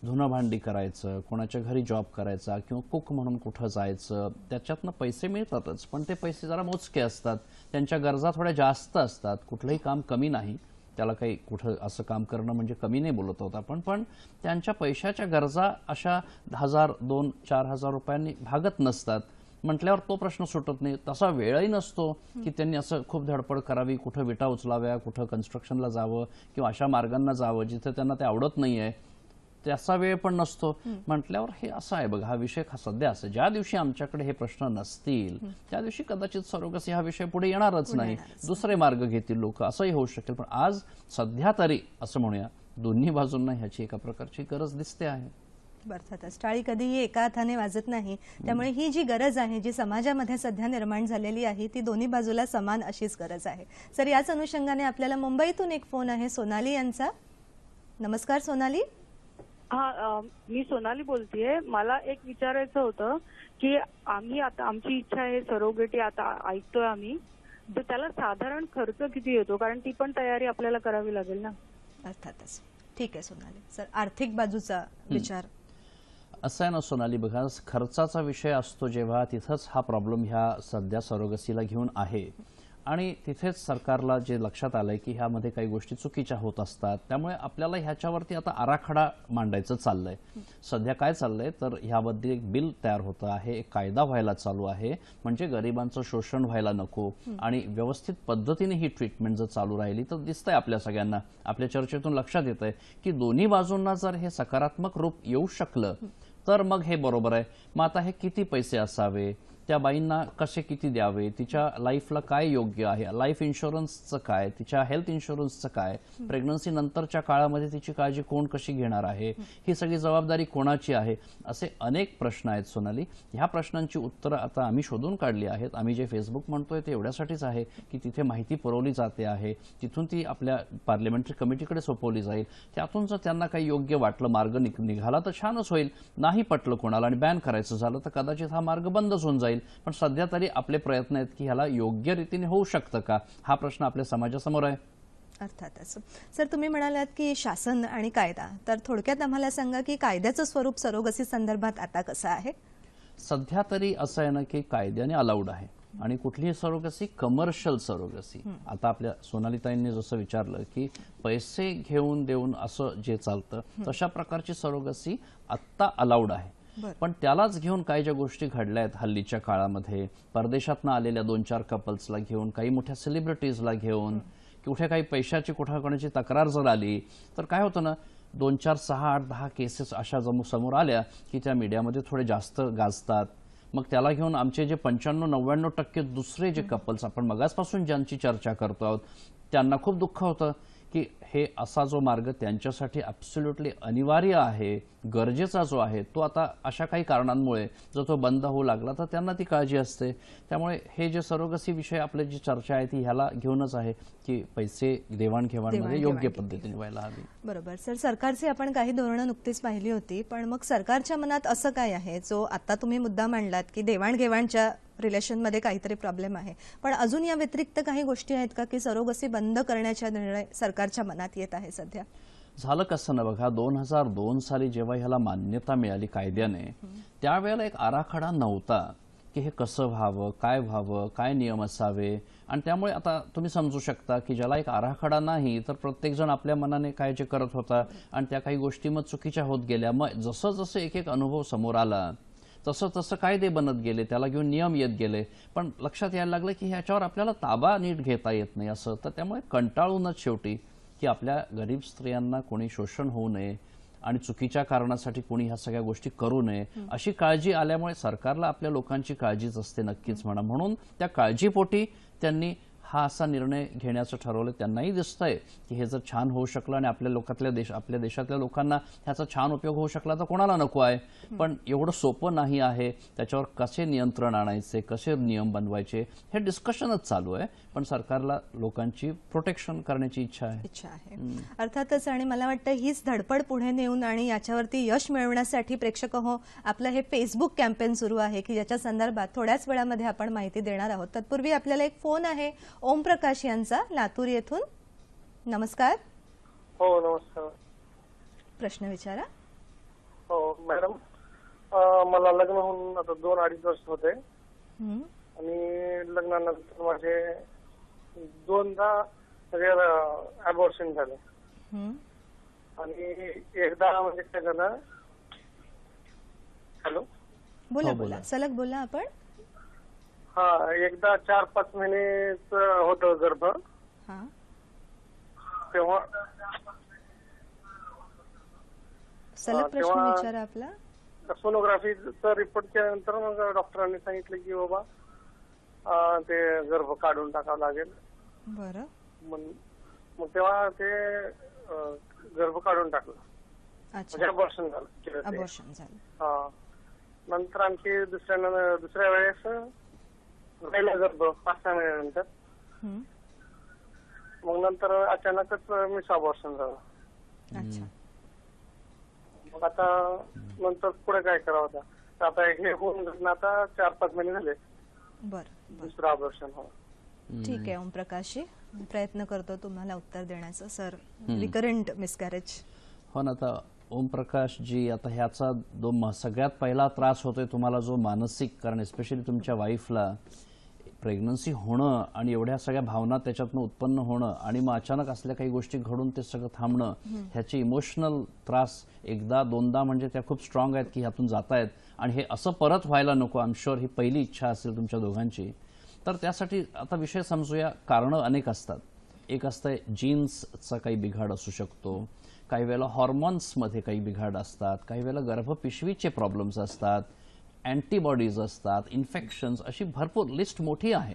धुणं भांडी करायचं, कोणाच्या घरी जॉब करायचा किंवा कुक म्हणून कुठं जायचं, त्याच्यातनं पैसे मिळतातच, पण ते पैसे जरा मोजके असतात, त्यांच्या गरजा थोड्या जास्त असतात. कुठलंही काम कमी नाही, त्याला काही कुठं असं काम करणं म्हणजे कमी नाही बोलत होत आपण, पण त्यांच्या पैशाच्या गरजा अशा 1000, 2, 4000 रुपयांनी भागत नसतात. म्हटल्यावर तो प्रश्न सुटत नाही. तसा वेळही नसतो की त्यांनी असं खूप धडपड करावी, कुठं विटा उचलाव्या, कुठं कन्स्ट्रक्शनला जावं किंवा अशा मार्गांना जावं जिथे त्यांना ते आवडत नाहीये, त्याचा वेळ पण नसतो. म्हटल्यावर हे असं आहे बघा, हा विषय सध्या असं, ज्या दिवशी आमच्याकडे हे प्रश्न नसतील त्या दिवशी कदाचित सरोगसी हा विषय पुढे येणारच नाही, दुसरे मार्ग घेतील लोक, असंही होऊ शकेल. पण आज सध्या तरी असं म्हणूया, दोन्ही बाजूंना ह्याची एका प्रकारची गरज दिसते आहे. अर्थातच टाळी कधीही एका हाताने वाजत नाही. त्यामुळे ही जी गरज आहे, जी समाजामध्ये सध्या निर्माण झालेली आहे, ती दोन्ही बाजूला समान अशीच गरज आहे. सर, याच अनुषंगाने आपल्याला मुंबईतून एक फोन आहे सोनाली यांचा. नमस्कार सोनाली. हा, मी सोनाली बोलतेय. मला एक विचारायचं होतं की आम्ही आता, आमची इच्छा आहे सरोगेटी आता ऐकतोय आम्ही, तर त्याला साधारण खर्च किती येतो? कारण ती पण तयारी आपल्याला करावी लागेल ना. अर्थातच. ठीक आहे सोनाली. सर, आर्थिक बाजूचा विचार. असं आहे ना सोनाली, बघा, खर्चाचा विषय असतो जेव्हा, तिथंच हा प्रॉब्लेम ह्या सध्या सरोगसीला घेऊन आहे. आणि तिथेच सरकारला जे लक्षात आलंय की ह्यामध्ये काही गोष्टी चुकीच्या होत असतात. त्यामुळे आपल्याला ह्याच्यावरती आता आराखडा मांडायचं चाललंय. सध्या काय चाललंय तर ह्याबद्दल एक बिल तयार होतं आहे, एक कायदा व्हायला चालू आहे, म्हणजे गरिबांचं शोषण व्हायला नको आणि व्यवस्थित पद्धतीने ही ट्रीटमेंट जर चालू राहिली तर दिसतंय आपल्या सगळ्यांना, आपल्या चर्चेतून लक्षात येत आहे की दोन्ही बाजूंना जर हे सकारात्मक रूप येऊ शकलं तर मग हे बरोबर आहे. मग आता हे किती पैसे असावे, त्या बाईंना कसे किती द्यावे, तिच्या लाईफला काय योग्य आहे, लाईफ इन्शुरन्सचं काय, तिच्या हेल्थ इन्शुरन्सचं काय, प्रेग्नन्सी नंतरच्या काळामध्ये तिची काळजी कोण कशी घेणार आहे, ही सगळी जबाबदारी कोणाची आहे, असे अनेक प्रश्न आहेत सोनाली. ह्या प्रश्नांची उत्तरं आता आम्ही शोधून काढली आहेत. आम्ही जे फेसबुक म्हणतोय ते एवढ्यासाठीच आहे की तिथे माहिती पुरवली जाते आहे, तिथून ती आपल्या पार्लमेंटरी कमिटीकडे सोपवली जाईल. त्यातून जर त्यांना काही योग्य वाटलं, मार्ग निघाला तर छानच होईल. नाही पटलं कोणाला आणि बॅन करायचं झालं तर कदाचित हा मार्ग बंदच होऊन जाईल. पण सध्या तरी आपले प्रयत्न आहेत की ह्याला योग्य रीतीने होऊ शकतं का, हा प्रश्न आपल्या समाजासमोर आहे. अर्थातच. सर, तुम्ही म्हणालात की शासन आणि कायदा, तर थोडक्यात आम्हाला सांगा की कायद्याचं स्वरूप सरोगसी संदर्भात आता कसं आहे? सध्या तरी असं आहे ना की कायद्याने अलाउड आहे आणि कुठलीही सरोगसी कमर्शियल सरोगसी, आता आपल्या सोनालीताईंनी जसं विचारलं की पैसे घेऊन देऊन असं जे चालतं, तशा प्रकारची सरोगसी आत्ता अलाउड आहे. पण त्यालाच घेऊन काही ज्या गोष्टी घडल्या आहेत हल्लीच्या काळामध्ये, परदेशातनं आलेल्या 2-4 कपल्सला घेऊन, काही मोठ्या सेलिब्रिटीजला घेऊन, कुठे काही पैशाची कुठे कोणाची तक्रार जर आली तर काय होतं ना, 2, 4, 6, 8, 10 केसेस अशा समोर आल्या की त्या मीडियामध्ये थोडे जास्त गाजतात. मग त्याला घेऊन आमचे जे 95-99% दुसरे जे कपल्स आपण मगासपासून ज्यांची चर्चा करतो आहोत त्यांना खूप दुःख होतं की हे असा जो मार्ग त्यांच्यासाठी ॲब्सोल्युटली अनिवार्य आहे, गरजेचा जो आहे, तो आता अशा काही कारणांमुळे जर तो बंद होऊ लागला तर त्यांना ती काळजी असते. त्यामुळे हे जे सरोगसी विषय आपली जी चर्चा आहे ती ह्याला घेऊनच आहे की पैसे देवाणघेवाणमध्ये योग्य पद्धतीने व्हायला हवी. बरोबर. सर, सरकारची आपण काही धोरणं नुकतीच पाहिली होती, पण मग सरकारच्या मनात असं काय आहे, जो आता तुम्ही मुद्दा मांडलात की देवाणघेवाणच्या रिलेशनमध्ये काहीतरी प्रॉब्लेम आहे, पण अजून या व्यतिरिक्त काही गोष्टी आहेत का की सरोगसी बंद करण्याचा निर्णय सरकारच्या मनात येत आहे सध्या? झालं कसं ना बघा, 2002 साली जेव्हा ह्याला मान्यता मिळाली कायद्याने, त्यावेळेला एक आराखडा नव्हता की हे कसं व्हावं, काय नियम असावे. आणि त्यामुळे आता तुम्ही समजू शकता की ज्याला एक आराखडा नाही तर प्रत्येकजण आपल्या मनाने काय जे करत होता आणि त्या काही गोष्टी मग चुकीच्या होत गेल्या. मग जसं जसं एक अनुभव समोर आला तसं तसं कायदे बनत गेले, त्याला घेऊन नियम येत गेले. पण लक्षात यायला लागलं की ह्याच्यावर आपल्याला ताबा नीट घेता येत नाही असं. तर त्यामुळे कंटाळूनच शेवटी की आपल्या गरीब स्त्रियांना कोणी शोषण होऊ नये आणि चुकीच्या कारणासाठी कोणी ह्या सगळ्या गोष्टी करू नये अशी काळजी आल्यामुळे सरकारला आपल्या लोकांची काळजीच असते नक्कीच म्हणा, म्हणून त्या काळजीपोटी त्यांनी हा असा निर्णय घेण्याचं ठरवलं. त्यांनाही दिसतंय की हे जर छान होऊ शकलं आणि आपल्या देशातल्या लोकांना ह्याचा छान उपयोग होऊ शकला तर कोणाला नको आहे, पण एवढं सोपं नाही आहे. त्याच्यावर कसे नियंत्रण आणायचे, कसे नियम बनवायचे हे डिस्कशनच चालू आहे, पण सरकारला लोकांची प्रोटेक्शन करण्याची इच्छा आहे. अर्थातच. आणि मला वाटतं हीच धडपड पुढे नेऊन आणि याच्यावरती यश मिळवण्यासाठी प्रेक्षक हो आपलं हे फेसबुक कॅम्पेन सुरू आहे की ज्याच्या संदर्भात थोड्याच वेळामध्ये आपण माहिती देणार आहोत. तत्पूर्वी आपल्याला एक फोन आहे ओमप्रकाश यांचा लातूर येथून. नमस्कार. हो नमस्कार. प्रश्न विचारा. हो मॅडम, मला लग्न होऊन आता 2-2.5 वर्ष होते आणि लग्नानंतर माझे 2दा अबॉर्शन झाले आणि एकदा म्हणजे काय झालं. हॅलो. बोला बोला, सलग बोला आपण. हा, एकदा 4-5 महिनेच होतं गर्भ. तेव्हा सलग प्रश्न विचारा आपला. सोनोग्राफीचा रिपोर्ट केल्यानंतर मग डॉक्टरांनी सांगितलं की बाबा ते गर्भ काढून टाकावं लागेल. बरं. मग तेव्हा ते गर्भ काढून टाकलं. म्हणजे अबॉर्शन झालं. हा. नंतर आणखी दुसऱ्या वेळेस राहिला गर्भ 5-6 महिन्यानंतर. मग नंतर अचानकच मिस अबॉर्शन झालं. मग आता नंतर पुढे काय करावं होतं. आता हे होऊन आता 4-5 महिने झाले. बरं. दुसरं अबॉर्शन. हो ठीक आहे ओमप्रकाशजी, प्रयत्न करतो तुम्हाला उत्तर देण्याचं. Sir, recurrent miscarriage. हो ना. आता ओमप्रकाश जी, आता ह्याचा सगळ्यात पहिला त्रास होतोय तुम्हाला जो मानसिक, कारण एस्पेशली तुमच्या वाईफला प्रेग्नन्सी होणं आणि एवढ्या सगळ्या भावना त्याच्यातनं उत्पन्न होणं आणि मग अचानक असल्या काही गोष्टी घडून ते सगळं थांबणं, ह्याची इमोशनल त्रास 1दा-2दा म्हणजे त्या खूप स्ट्रॉंग आहेत की ह्यातून जातायत आणि हे असं परत व्हायला नको. आय एम शुअर ही पहिली इच्छा असेल तुमच्या दोघांची. तर त्यासाठी आता विषय समजूया. कारणं अनेक असतात. एक असतं जीन्सचा काही बिघाड असू शकतो, काही वेळेला हॉर्मोन्समध्ये काही बिघाड असतात, काही वेळेला गर्भपिशवीचे प्रॉब्लेम्स असतात, अँटीबॉडीज असतात, इन्फेक्शन्स, अशी भरपूर लिस्ट मोठी आहे.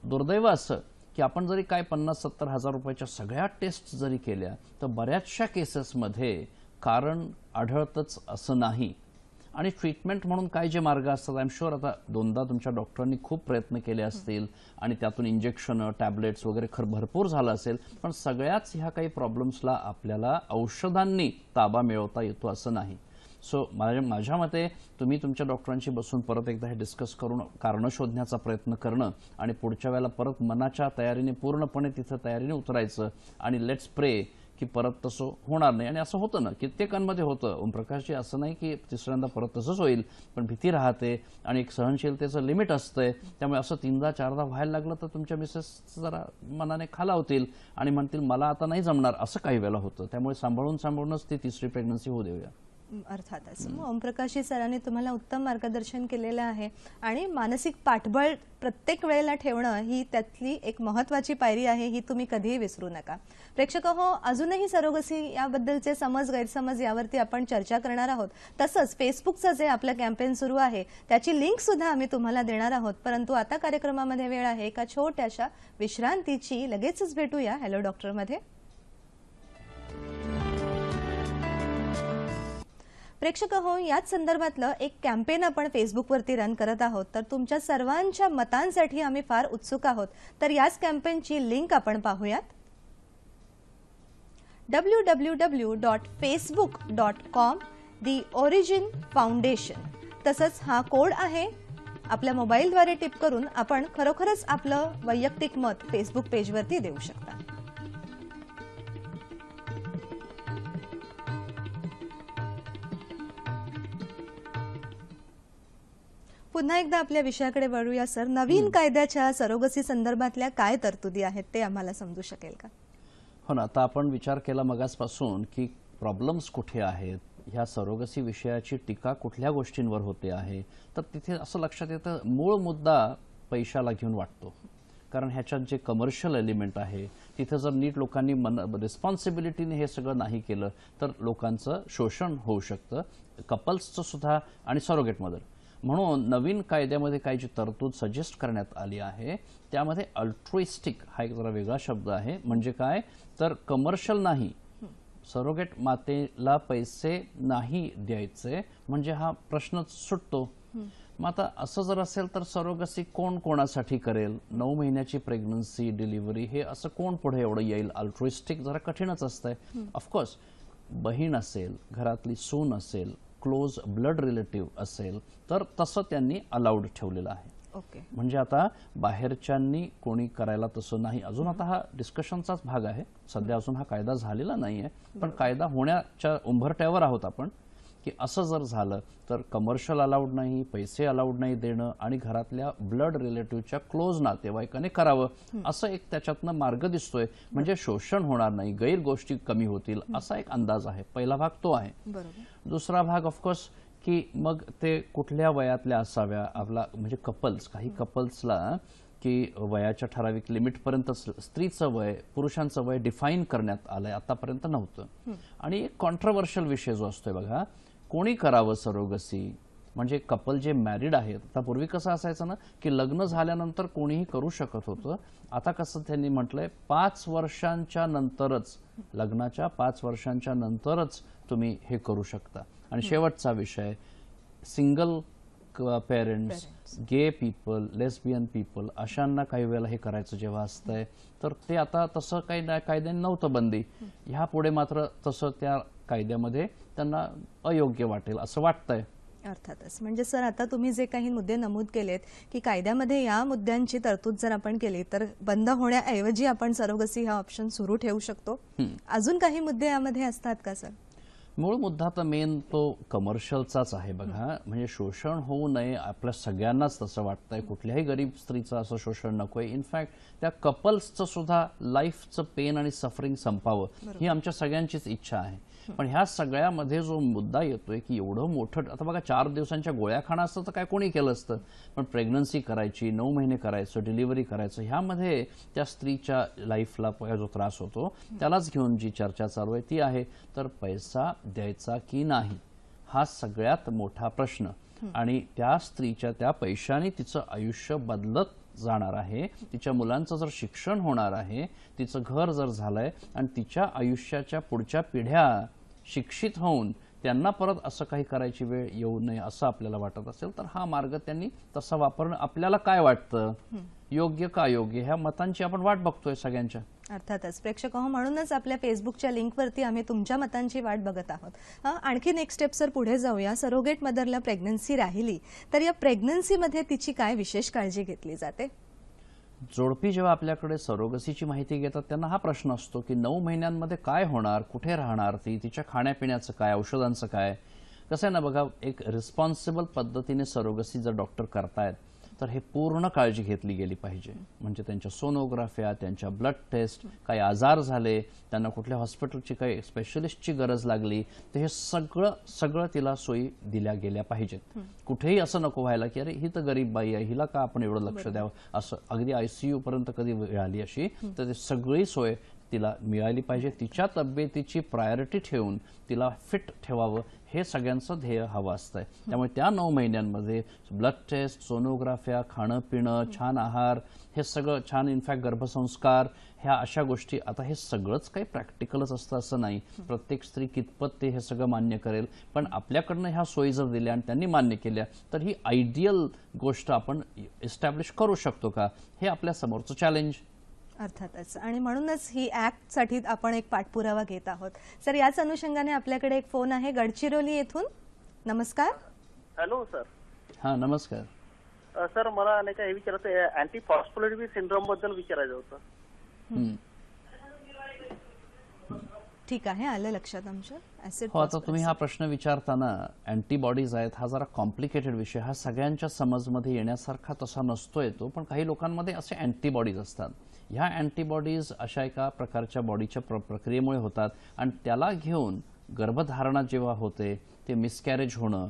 दुर्दैव असं की आपण जरी काय 50-70 हजार रुपयाच्या सगळ्या टेस्ट जरी केल्या तर बऱ्याचशा केसेसमध्ये कारण आढळतच असं नाही. आणि ट्रीटमेंट म्हणून काय जे मार्ग असतात, आय एम शुअर आता 2दा तुमच्या डॉक्टरांनी खूप प्रयत्न केले असतील आणि त्यातून इंजेक्शन, टॅबलेट्स वगैरे भरपूर झालं असेल, पण सगळ्याच ह्या काही प्रॉब्लेम्सला आपल्याला औषधांनी ताबा मिळवता येतो असं नाही. सो माझ्या मते तुम्ही तुमच्या डॉक्टरांशी बसून परत एकदा हे डिस्कस करून कारणं शोधण्याचा प्रयत्न करणं आणि पुढच्या वेळेला परत मनाच्या तयारीने पूर्णपणे तिथं तयारीने उतरायचं आणि लेट्स प्रे की परत तसं होणार नाही. आणि असं होतं ना, कित्येकांमध्ये होतं ओमप्रकाशजी, असं नाही की तिसऱ्यांदा परत तसंच होईल, पण भीती राहते आणि एक सहनशीलतेचं लिमिट असतंय. त्यामुळे असं 3दा-4दा व्हायला लागलं तर तुमच्या मिसेस जरा मनाने खालावतील आणि म्हणतील मला आता नाही जमणार, असं काही वेळेला होतं. त्यामुळे सांभाळूनच ती तिसरी प्रेग्नन्सी होऊ देऊया. अर्थातच. ओमप्रकाशजी सरांनी तुम्हाला उत्तम मार्गदर्शन केलेलं आहे आणि मानसिक पाठबळ प्रत्येक वेळेला ठेवणं ही त्यातली एक महत्त्वाची पायरी आहे, ही तुम्ही कधीही विसरू नका. प्रेक्षक हो, अजूनही सरोगसी याबद्दलचे समज गैरसमज यावरती आपण चर्चा करणार आहोत. तसंच फेसबुकचं जे आपलं कॅम्पेन सुरू आहे त्याची लिंक सुद्धा आम्ही तुम्हाला देणार आहोत. परंतु आता कार्यक्रमामध्ये वेळ आहे एका छोट्याशा विश्रांतीची. लगेचच भेटूया हॅलो डॉक्टरमध्ये. प्रेक्षक हो, याच संदर्भातलं एक कॅम्पेन आपण फेसबुकवरती रन करत आहोत. तर तुमच्या सर्वांच्या मतांसाठी आम्ही फार उत्सुक आहोत. तर याच कॅम्पेनची लिंक आपण पाहूयात. www.facebook.com The Origin Foundation. तसंच हा कोड आहे. आपल्या मोबाईलद्वारे टिप करून आपण खरोखरच आपलं वैयक्तिक मत फेसबुक पेजवरती देऊ शकता. पुन्हा एकदा आपल्या विषयाकडे वळूया सर. नवीन कायद्याच्या सरोगसी संदर्भातल्या काय तरतुदी आहेत ते आम्हाला समजू शकेल का? हो ना. आता आपण विचार केला मगासपासून की प्रॉब्लेम्स कुठे आहेत, ह्या सरोगसी विषयाची टीका कुठल्या गोष्टींवर होते आहे, तर तिथे असं लक्षात येतं मूळ मुद्दा पैशाला घेऊन वाटतो. कारण ह्याच्यात जे कमर्शियल एलिमेंट आहे तिथे जर नीट लोकांनी रिस्पॉन्सिबिलिटीने हे सगळं नाही केलं तर लोकांचं शोषण होऊ शकतं, कपल्सचं सुद्धा आणि सरोगेट मदर. म्हणून नवीन कायद्यामध्ये काही जी तरतूद सजेस्ट करण्यात आली आहे त्यामध्ये अल्ट्रुइस्टिक हा एक जरा वेगळा शब्द आहे. म्हणजे काय तर कमर्शियल नाही, सरोगेट मातेला पैसे नाही द्यायचे म्हणजे हा प्रश्नच सुटतो. मग आता असं जर असेल तर सरोगसी कोण कोणासाठी करेल? 9 महिन्याची प्रेग्नन्सी, डिलिव्हरी हे असं कोण पुढे एवढं येईल? अल्ट्रुइस्टिक जरा कठीणच असतंय. ऑफकोर्स बहीण असेल, घरातली सून असेल, क्लोज ब्लड रिलेटिव्ह असेल तर तसं त्यांनी अलाउड ठेवलेलं आहे. ओके. म्हणजे आता बाहेरच्यांनी कोणी करायला तसं नाही. अजून आता हा डिस्कशनचाच भाग आहे, सध्या अजून हा कायदा झालेला नाहीये, पण कायदा होण्याच्या उंबरठ्यावर आहोत आपण की असं जर झालं तर कमर्शियल अलाउड नाही, पैसे अलाउड नाही देणं आणि घरातल्या ब्लड रिलेटिव्हच्या क्लोज नातेवाईकाने करावं असं एक त्याच्यातनं मार्ग दिसतोय. म्हणजे शोषण होणार नाही, गैर गोष्टी कमी होतील असा एक अंदाज आहे. पहिला भाग तो आहे. दुसरा भाग ऑफकोर्स की मग ते कुठल्या वयातल्या असाव्या आपला म्हणजे कपल्स, काही कपल्सला की वयाच्या ठराविक लिमिटपर्यंत स्त्रीचं वय पुरुषांचं वय डिफाईन करण्यात आलंय, आतापर्यंत नव्हतं. आणि एक कॉन्ट्रोवर्शियल विषय जो असतोय बघा, कोणी करावं सरोगसी, म्हणजे कपल जे मॅरिड आहेत. आता पूर्वी कसं असायचं ना की लग्न झाल्यानंतर कोणीही करू शकत होतं. आता कसं त्यांनी म्हटलंय 5 वर्षांच्या नंतरच, लग्नाच्या 5 वर्षांच्या नंतरच तुम्ही हे करू शकता. आणि शेवटचा विषय single parents, gay people, lesbian people अशांना काही वेळेला हे करायचं जेव्हा असतंय तर ते आता तसं काही कायद्याने नव्हतं बंदी. ह्या पुढे मात्र तसं त्या कायद्यामध्ये त्यांना अयोग्य वाटेल असं वाटतंय. अर्थातच. म्हणजे सर आता तुम्ही जे काही मुद्दे नमूद केलेत की कायद्यामध्ये या मुद्द्यांची तरतूद जर आपण केली तर बंद होण्याऐवजी आपण सरोगसी हा ऑप्शन सुरू ठेवू शकतो. अजून काही मुद्दे यामध्ये असतात का सर? मूळ मुद्दा तर मेन तो कमर्शियलचाच आहे बघा. म्हणजे शोषण होऊ नये आपल्या सगळ्यांनाच तसं वाटतंय, कुठल्याही गरीब स्त्रीचं असं शोषण नकोय. इनफॅक्ट त्या कपल्सचं सुद्धा लाईफचं पेन आणि सफरिंग संपावं ही आमच्या सगळ्यांचीच इच्छा आहे. पण ह्या सगळ्यामध्ये जो मुद्दा येतोय की एवढं मोठं, आता बघा 4 दिवसांच्या गोळ्या खाणं असतं तर काय कोणी केलं असतं, पण प्रेग्नन्सी करायची, 9 महिने करायचं, डिलिव्हरी करायचं, ह्यामध्ये त्या स्त्रीच्या लाईफला जो त्रास होतो त्यालाच घेऊन जी चर्चा चालू आहे ती आहे तर पैसा द्यायचा की नाही हा सगळ्यात मोठा प्रश्न. आणि त्या स्त्रीच्या त्या पैशाने तिचं आयुष्य बदलत जाणार आहे, तिच्या मुलांचं जर शिक्षण होणार आहे, तिचं घर जर झालंय आणि तिच्या आयुष्याच्या पुढच्या पिढ्या शिक्षित होऊन त्यांना परत असं काही करायची वेळ येऊ नये असं आपल्याला वाटत असेल तर हा मार्ग त्यांनी तसा वापरणं. आपल्याला काय वाटतं, योग्य का अयोग्य, ह्या मतांची आपण वाट बघतोय सगळ्यांच्या. अर्थातच प्रेक्षक म्हणूनच आपल्या फेसबुकच्या लिंकवरती आम्ही तुमच्या मतांची वाट बघत आहोत. आणखी नेक्स्ट स्टेप सर पुढे जाऊया. सरोगेट मदरला प्रेग्नन्सी राहिली तर या प्रेग्नन्सीमध्ये तिची काय विशेष काळजी घेतली जाते? जोडपी जेव्हा आपल्याकडे सरोगसीची माहिती घेतात त्यांना हा प्रश्न असतो की 9 महिन्यांमध्ये काय होणार, कुठे राहणार ती, तिच्या खाण्यापिण्याचं काय, औषधांचं काय. कसं आहे ना बघा, एक रिस्पॉन्सिबल पद्धतीने सरोगसी जर डॉक्टर करतायत तर हे पूर्ण काळजी घेतली गेली पाहिजे. म्हणजे त्यांच्या सोनोग्राफ्या, त्यांच्या ब्लड टेस्ट, काही आजार झाले, त्यांना कुठल्या हॉस्पिटलची काही स्पेशलिस्टची गरज लागली तर हे सगळं तिला सोयी दिल्या गेल्या पाहिजेत. कुठेही असं नको व्हायला की अरे ही तर गरीब बाई आहे, हिला का आपण एवढं लक्ष द्यावं, असं अगदी ICU पर्यंत कधी वेळ आली अशी तर ती सगळी सोय तिला मिळाली पाहिजे. तिच्या तब्येतीची प्रायोरिटी ठेवून तिला फिट ठेवावं हे सगळ्यांचं ध्येय हवं असतंय. त्यामुळे त्या 9 महिन्यांमध्ये ब्लड टेस्ट, सोनोग्राफ्या, खाणं पिणं, छान आहार हे सगळं छान, इनफॅक्ट गर्भसंस्कार, ह्या अशा गोष्टी. आता हे सगळंच काही प्रॅक्टिकलच असतं असं नाही, प्रत्येक स्त्री कितपत ते हे सगळं मान्य करेल. पण आपल्याकडनं ह्या सोयी जर दिल्या आणि त्यांनी मान्य केल्या तर ही आयडियल गोष्ट आपण इस्टॅब्लिश करू शकतो का, हे आपल्या समोरचं चॅलेंज. अर्थातच. आणि म्हणूनच ही ऍक्टसाठी आपण एक पाठपुरावा घेत आहोत. सर याच अनुषंगाने आपल्याकडे एक फोन आहे गडचिरोली येथून. नमस्कार. Hello sir. हा नमस्कार. सर मला नाही का हे विचारायचं, अँटी फॉस्फोलिपिड सिंड्रोम बद्दल विचारायचं होतं. ठीक आहे, आलं लक्षात आमच्या. हो, आता तुम्ही हा प्रश्न विचारताना अँटीबॉडीज आहेत हा जरा कॉम्प्लिकेटेड विषय, हा सगळ्यांच्या समजमध्ये येण्यासारखा तसा नसतोय तो. पण काही लोकांमध्ये असे अँटीबॉडीज असतात. ह्या अँटीबॉडीज अशा एका प्रकारच्या बॉडीच्या प्रक्रियेमुळे होतात आणि त्याला घेऊन गर्भधारणा जेव्हा होते ते मिसकॅरेज होणं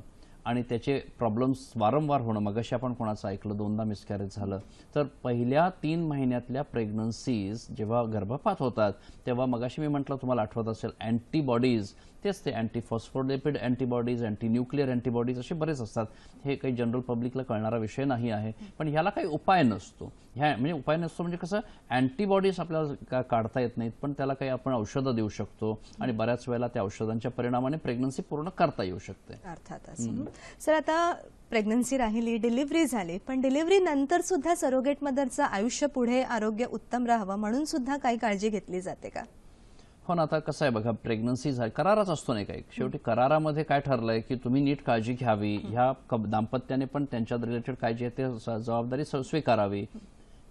आणि त्याचे प्रॉब्लेम्स वारंवार होणं, मगाशी आपण कोणाचं ऐकलं 2दा मिसकॅरेज झालं, तर पहिल्या 3 महिन्यातल्या प्रेग्नन्सीज जेव्हा गर्भपात होतात तेव्हा मगाशी मी म्हटलं तुम्हाला आठवत असेल अँटीबॉडीज, तेच ते अँटीफॉस्फोलिपिड अँटीबॉडीज, अँटीन्यूक्लिअर अँटीबॉडीज असे बरेच असतात. हे काही जनरल पब्लिकला कळणारा विषय नाही आहे, पण ह्याला काही उपाय नसतो. ह्या म्हणजे उपाय नसतो म्हणजे कसं, अँटीबॉडीज आपल्याला काढता येत नाहीत, पण त्याला काही आपण औषधं देऊ शकतो आणि बऱ्याच वेळेला त्या औषधांच्या परिणामाने प्रेग्नन्सी पूर्ण करता येऊ शकते. अर्थातच. सर, आता प्रेग्नन्सी राहिली, डिलिव्हरी झाली, पण डिलिव्हरी नंतर सुद्धा सरोगेट मदरचं आयुष्य पुढे आरोग्य उत्तम राहावं म्हणून सुद्धा काही काळजी घेतली जाते का? हो ना, आता कसं आहे बघा, प्रेग्नन्सी करारच असतो नाही काही. शेवटी करारामध्ये काय ठरलंय की तुम्ही नीट काळजी घ्यावी, ह्या दाम्पत्याने पण त्यांच्या रिलेटेड काळजी आहे ते जबाबदारी स्वीकारावी.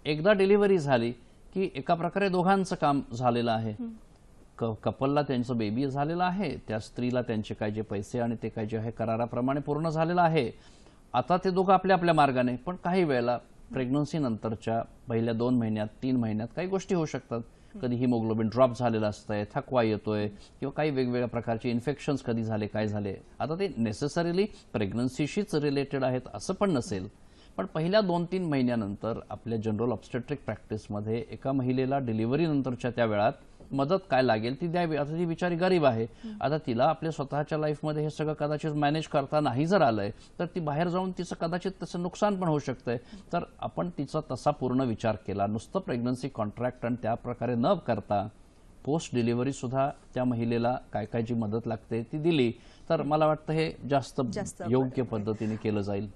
एकदा डिलिव्हरी झाली की एका प्रकारे दोघांचं काम झालेलं आहे. कपलला त्यांचं बेबी झालेलं आहे, त्या स्त्रीला त्यांचे काय जे पैसे आणि ते काय जे आहे कराराप्रमाणे पूर्ण झालेलं आहे. आता ते दोघं आपल्या आपल्या मार्गाने, पण काही वेळेला प्रेग्नन्सी नंतरच्या पहिल्या 2 महिन्यात 3 महिन्यात काही गोष्टी होऊ शकतात. कधी हिमोग्लोबिन ड्रॉप झालेलं असतंय, थकवा येतोय, किंवा काही वेगवेगळ्या प्रकारचे इन्फेक्शन्स कधी झाले, काय झाले. आता ते नेसेसरीली प्रेग्नन्सीशीच रिलेटेड आहेत असं पण नसेल, पण पहिल्या 2-3 महिन्यानंतर आपल्या जनरल ऑब्स्टेट्रिक प्रॅक्टिसमध्ये एका महिलेला डिलिव्हरी नंतरच्या त्या वेळात मदत काय लागेल ती द्यावी. आता ती बिचारी गरीब आहे, आता तिला आपल्या स्वतःच्या लाईफमध्ये हे सगळं कदाचित मॅनेज करता नाही जर आलंय तर ती बाहेर जाऊन तिचं कदाचित तसं नुकसान पण होऊ शकतंय. तर आपण तिचा तसा पूर्ण विचार केला, नुसतं प्रेग्नन्सी कॉन्ट्रॅक्ट आणि त्या प्रकारे न करता पोस्ट डिलिव्हरी सुद्धा त्या महिलेला काय काय जी मदत लागते ती दिली, तर मला वाटतं हे जास्त योग्य पद्धतीने केलं जाईल.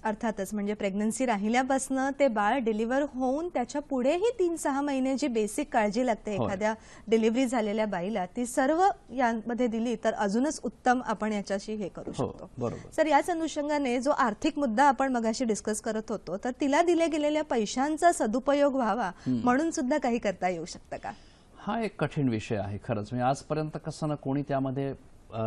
अर्थातच, म्हणजे प्रेग्नन्सी राहिल्यापासून ते बाळ डिलिव्हर होऊन त्याच्या पुढेही 3-6 महिने जी बेसिक काळजी लागते एखाद्या डिलिव्हरी झालेल्या बाईला, ती सर्व यामध्ये दिली तर अजूनच उत्तम आपण याच्याशी हे करू शकतो. बरोबर. सर, याच अनुषंगाने जो आर्थिक मुद्दा आपण मगाशी डिस्कस करत होतो, तर तिला दिल्या गेलेल्या पैशांचा सदुपयोग व्हावा म्हणून सुद्धा काही करता येऊ शकतं का? हा एक कठीण विषय आहे खरंच. म्हणजे आजपर्यंत कसं ना कोणी त्यामध्ये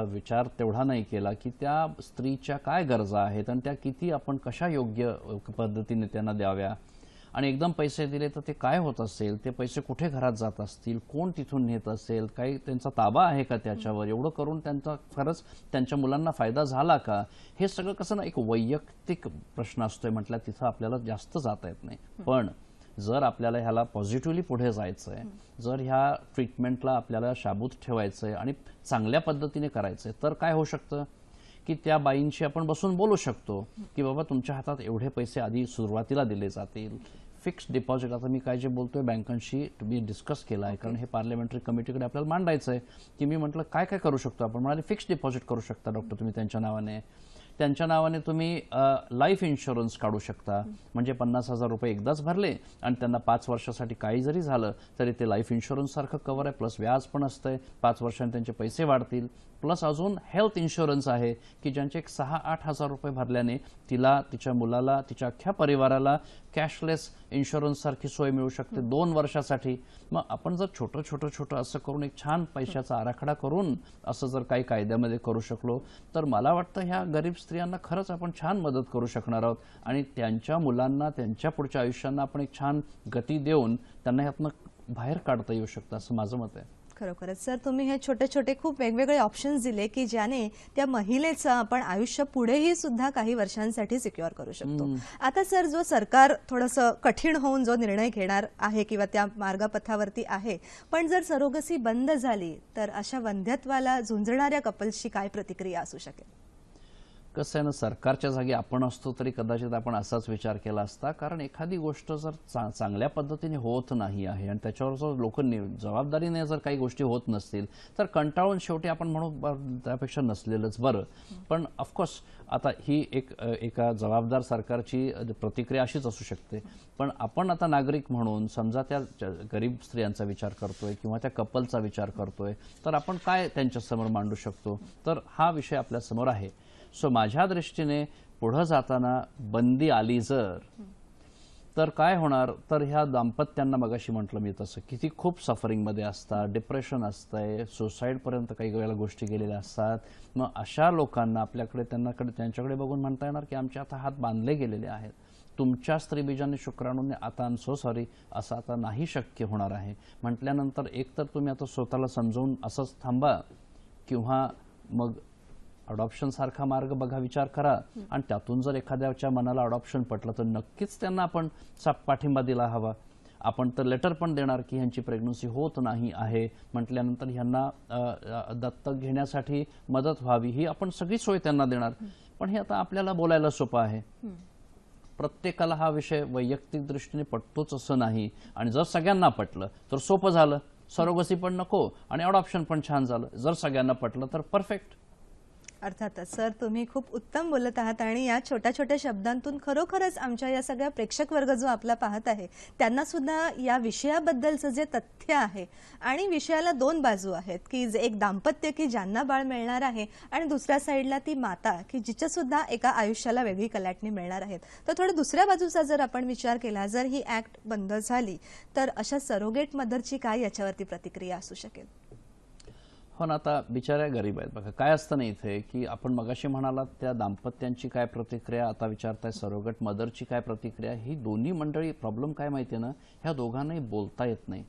विचार तेवढा नाही केला की त्या स्त्रीच्या काय गरजा आहेत आणि त्या किती आपण कशा योग्य पद्धतीने त्यांना द्याव्या, आणि एकदम पैसे दिले तर ते काय होत असेल, ते पैसे कुठे घरात जात असतील, कोण तिथून नेत असेल, काही त्यांचा ताबा आहे का त्याच्यावर, एवढं करून त्यांचा खरंच त्यांच्या मुलांना फायदा झाला का, हे सगळं कसं ना एक वैयक्तिक प्रश्न असतोय म्हटलं, तिथं आपल्याला जास्त जाता येत नाही. पण जर आपल्याला ह्याला पॉझिटिव्हली पुढे जायचंय, जर ह्या ट्रीटमेंटला आपल्याला शाबूत ठेवायचंय आणि चांगल्या पद्धतीने करायचंय, तर काय होऊ शकतं की त्या बाईंशी आपण बसून बोलू शकतो की बाबा तुमच्या हातात एवढे पैसे आधी सुरुवातीला दिले जातील. फिक्स डिपॉझिट, आता मी काय जे बोलतोय बँकांशी मी डिस्कस केलं आहे, कारण हे पार्लमेंटरी कमिटीकडे आपल्याला मांडायचं आहे की मी म्हटलं काय काय करू शकतो आपण. म्हणाले फिक्स डिपॉझिट करू शकता डॉक्टर तुम्ही त्यांच्या नावाने. त्यांच्या नावाने तुम्ही लाईफ इन्शुरन्स काढू शकता, म्हणजे 50,000 रुपये एकदाच भरले आणि त्यांना 5 वर्षासाठी काही जरी झालं तरी ते लाईफ इन्शुरन्स सारखं कव्हर आहे, प्लस व्याज पण असतंय, 5 वर्षांनी त्यांचे पैसे वाढतील. प्लस अजून हेल्थ इन्शुरन्स आहे की ज्यांचे 6-8 हजार रुपये भरल्याने तिला, तिच्या मुलाला, तिच्या अख्ख्या परिवाराला कॅशलेस इन्शुरन्स सारखी सोय मिळू शकते 2 वर्षासाठी. मग आपण जर छोटं असं करून एक छान पैशाचा आराखडा करून असं जर काही कायद्यामध्ये करू शकलो तर मला वाटतं ह्या गरीब स्त्रियांना खरंच आपण छान मदत करू शकणार आहोत आणि त्यांच्या मुलांना, त्यांच्या पुढच्या आयुष्यांना आपण एक छान गती देऊन त्यांना ह्यातनं बाहेर काढता येऊ शकतं असं माझं मत आहे. खरोखरच सर, तुम्ही हे छोटे छोटे खूप वेगवेगळे ऑप्शन्स दिले की ज्याने त्या महिलेचं आपण आयुष्य पुढेही सुद्धा काही वर्षांसाठी सिक्युअर करू शकतो. आता सर, जो सरकार थोडंसं कठीण होऊन जो निर्णय घेणार आहे किंवा त्या मार्गपथावरती आहे, पण जर सरोगसी बंद झाली तर अशा वंध्यत्वाला झुंजणाऱ्या कपल्सची काय प्रतिक्रिया असू शकेल? कसं आहे ना, सरकारच्या जागी आपण असतो तरी कदाचित आपण असाच विचार केला असता, कारण एखादी गोष्ट जर चांगल्या पद्धतीने होत नाही आहे आणि त्याच्यावर जर लोक जबाबदारीने जर काही गोष्टी होत नसतील तर कंटाळून शेवटी आपण म्हणू त्यापेक्षा नसलेलंच बरं. पण ऑफकोर्स आता ही एका जबाबदार सरकारची प्रतिक्रिया अशीच असू शकते, पण आपण आता नागरिक म्हणून समजा त्या गरीब स्त्रियांचा विचार करतोय किंवा त्या कपलचा विचार करतोय, तर आपण काय त्यांच्यासमोर मांडू शकतो, तर हा विषय आपल्यासमोर आहे. सो माझ्या दृष्टीने पुढे जाताना बंदी आली जर, तर काय होणार, तर ह्या दाम्पत्यांना मगाशी म्हटलं मी तसं किती खूप सफरिंगमध्ये असतात, डिप्रेशन असतंय, सुसाईडपर्यंत काही वेळेला गोष्टी गेलेल्या असतात. मग अशा लोकांना आपल्याकडे त्यांच्याकडे बघून म्हणता येणार की आमचे आता हात बांधले गेलेले आहेत, तुमच्या स्त्रीबीजाने शुक्राणूने आता आय एम सो सॉरी, असं आता नाही शक्य होणार आहे म्हटल्यानंतर एक तर तुम्ही आता स्वतःला समजावून असंच थांबा किंवा मग अडॉप्शन सारखा मार्ग बघा, विचार करा, आणि त्यातून जर एखाद्याच्या मनाला अडॉप्शन पटलं तर नक्कीच त्यांना आपण पाठिंबा दिला हवा. आपण तर लेटर पण देणार की ह्यांची प्रेग्नन्सी होत नाही आहे म्हटल्यानंतर ह्यांना दत्तक घेण्यासाठी मदत व्हावी ही आपण सगळी सोय त्यांना देणार. पण हे आता आपल्याला बोलायला सोपं आहे. प्रत्येकाला हा विषय वैयक्तिक दृष्टीने पटतोच असं नाही, आणि जर सगळ्यांना पटलं तर सोपं झालं. सरोगसी पण नको आणि अडॉप्शन पण छान झालं. जर सगळ्यांना पटलं तर परफेक्ट. अर्थातच सर, तुम्ही खूप उत्तम बोलत आहात आणि या छोट्या छोट्या शब्दांतून खरोखरच आमच्या या सगळ्या प्रेक्षक वर्ग जो आपला पाहत आहे त्यांना सुद्धा या विषयाबद्दलचं जे तथ्य आहे, आणि विषयाला दोन बाजू आहेत की एक दाम्पत्य की ज्यांना बाळ मिळणार आहे आणि दुसऱ्या साईडला ती माता की जिच्या सुद्धा एका आयुष्याला वेगळी कलाटणी मिळणार आहेत. तर थोडं दुसऱ्या बाजूचा जर आपण विचार केला, जर ही ऍक्ट बंद झाली तर अशा सरोगेट मदरची काय याच्यावरती प्रतिक्रिया असू शकेल? हो ना, आता बिचाऱ्या गरीब आहेत. बघा काय असतं ना इथे की आपण मगाशी म्हणालात त्या दाम्पत्यांची काय प्रतिक्रिया, आता विचारताय सरोगेट मदरची काय प्रतिक्रिया. ही दोन्ही मंडळी, प्रॉब्लेम काय माहितीये ना, ह्या दोघांनाही बोलता येत नाही.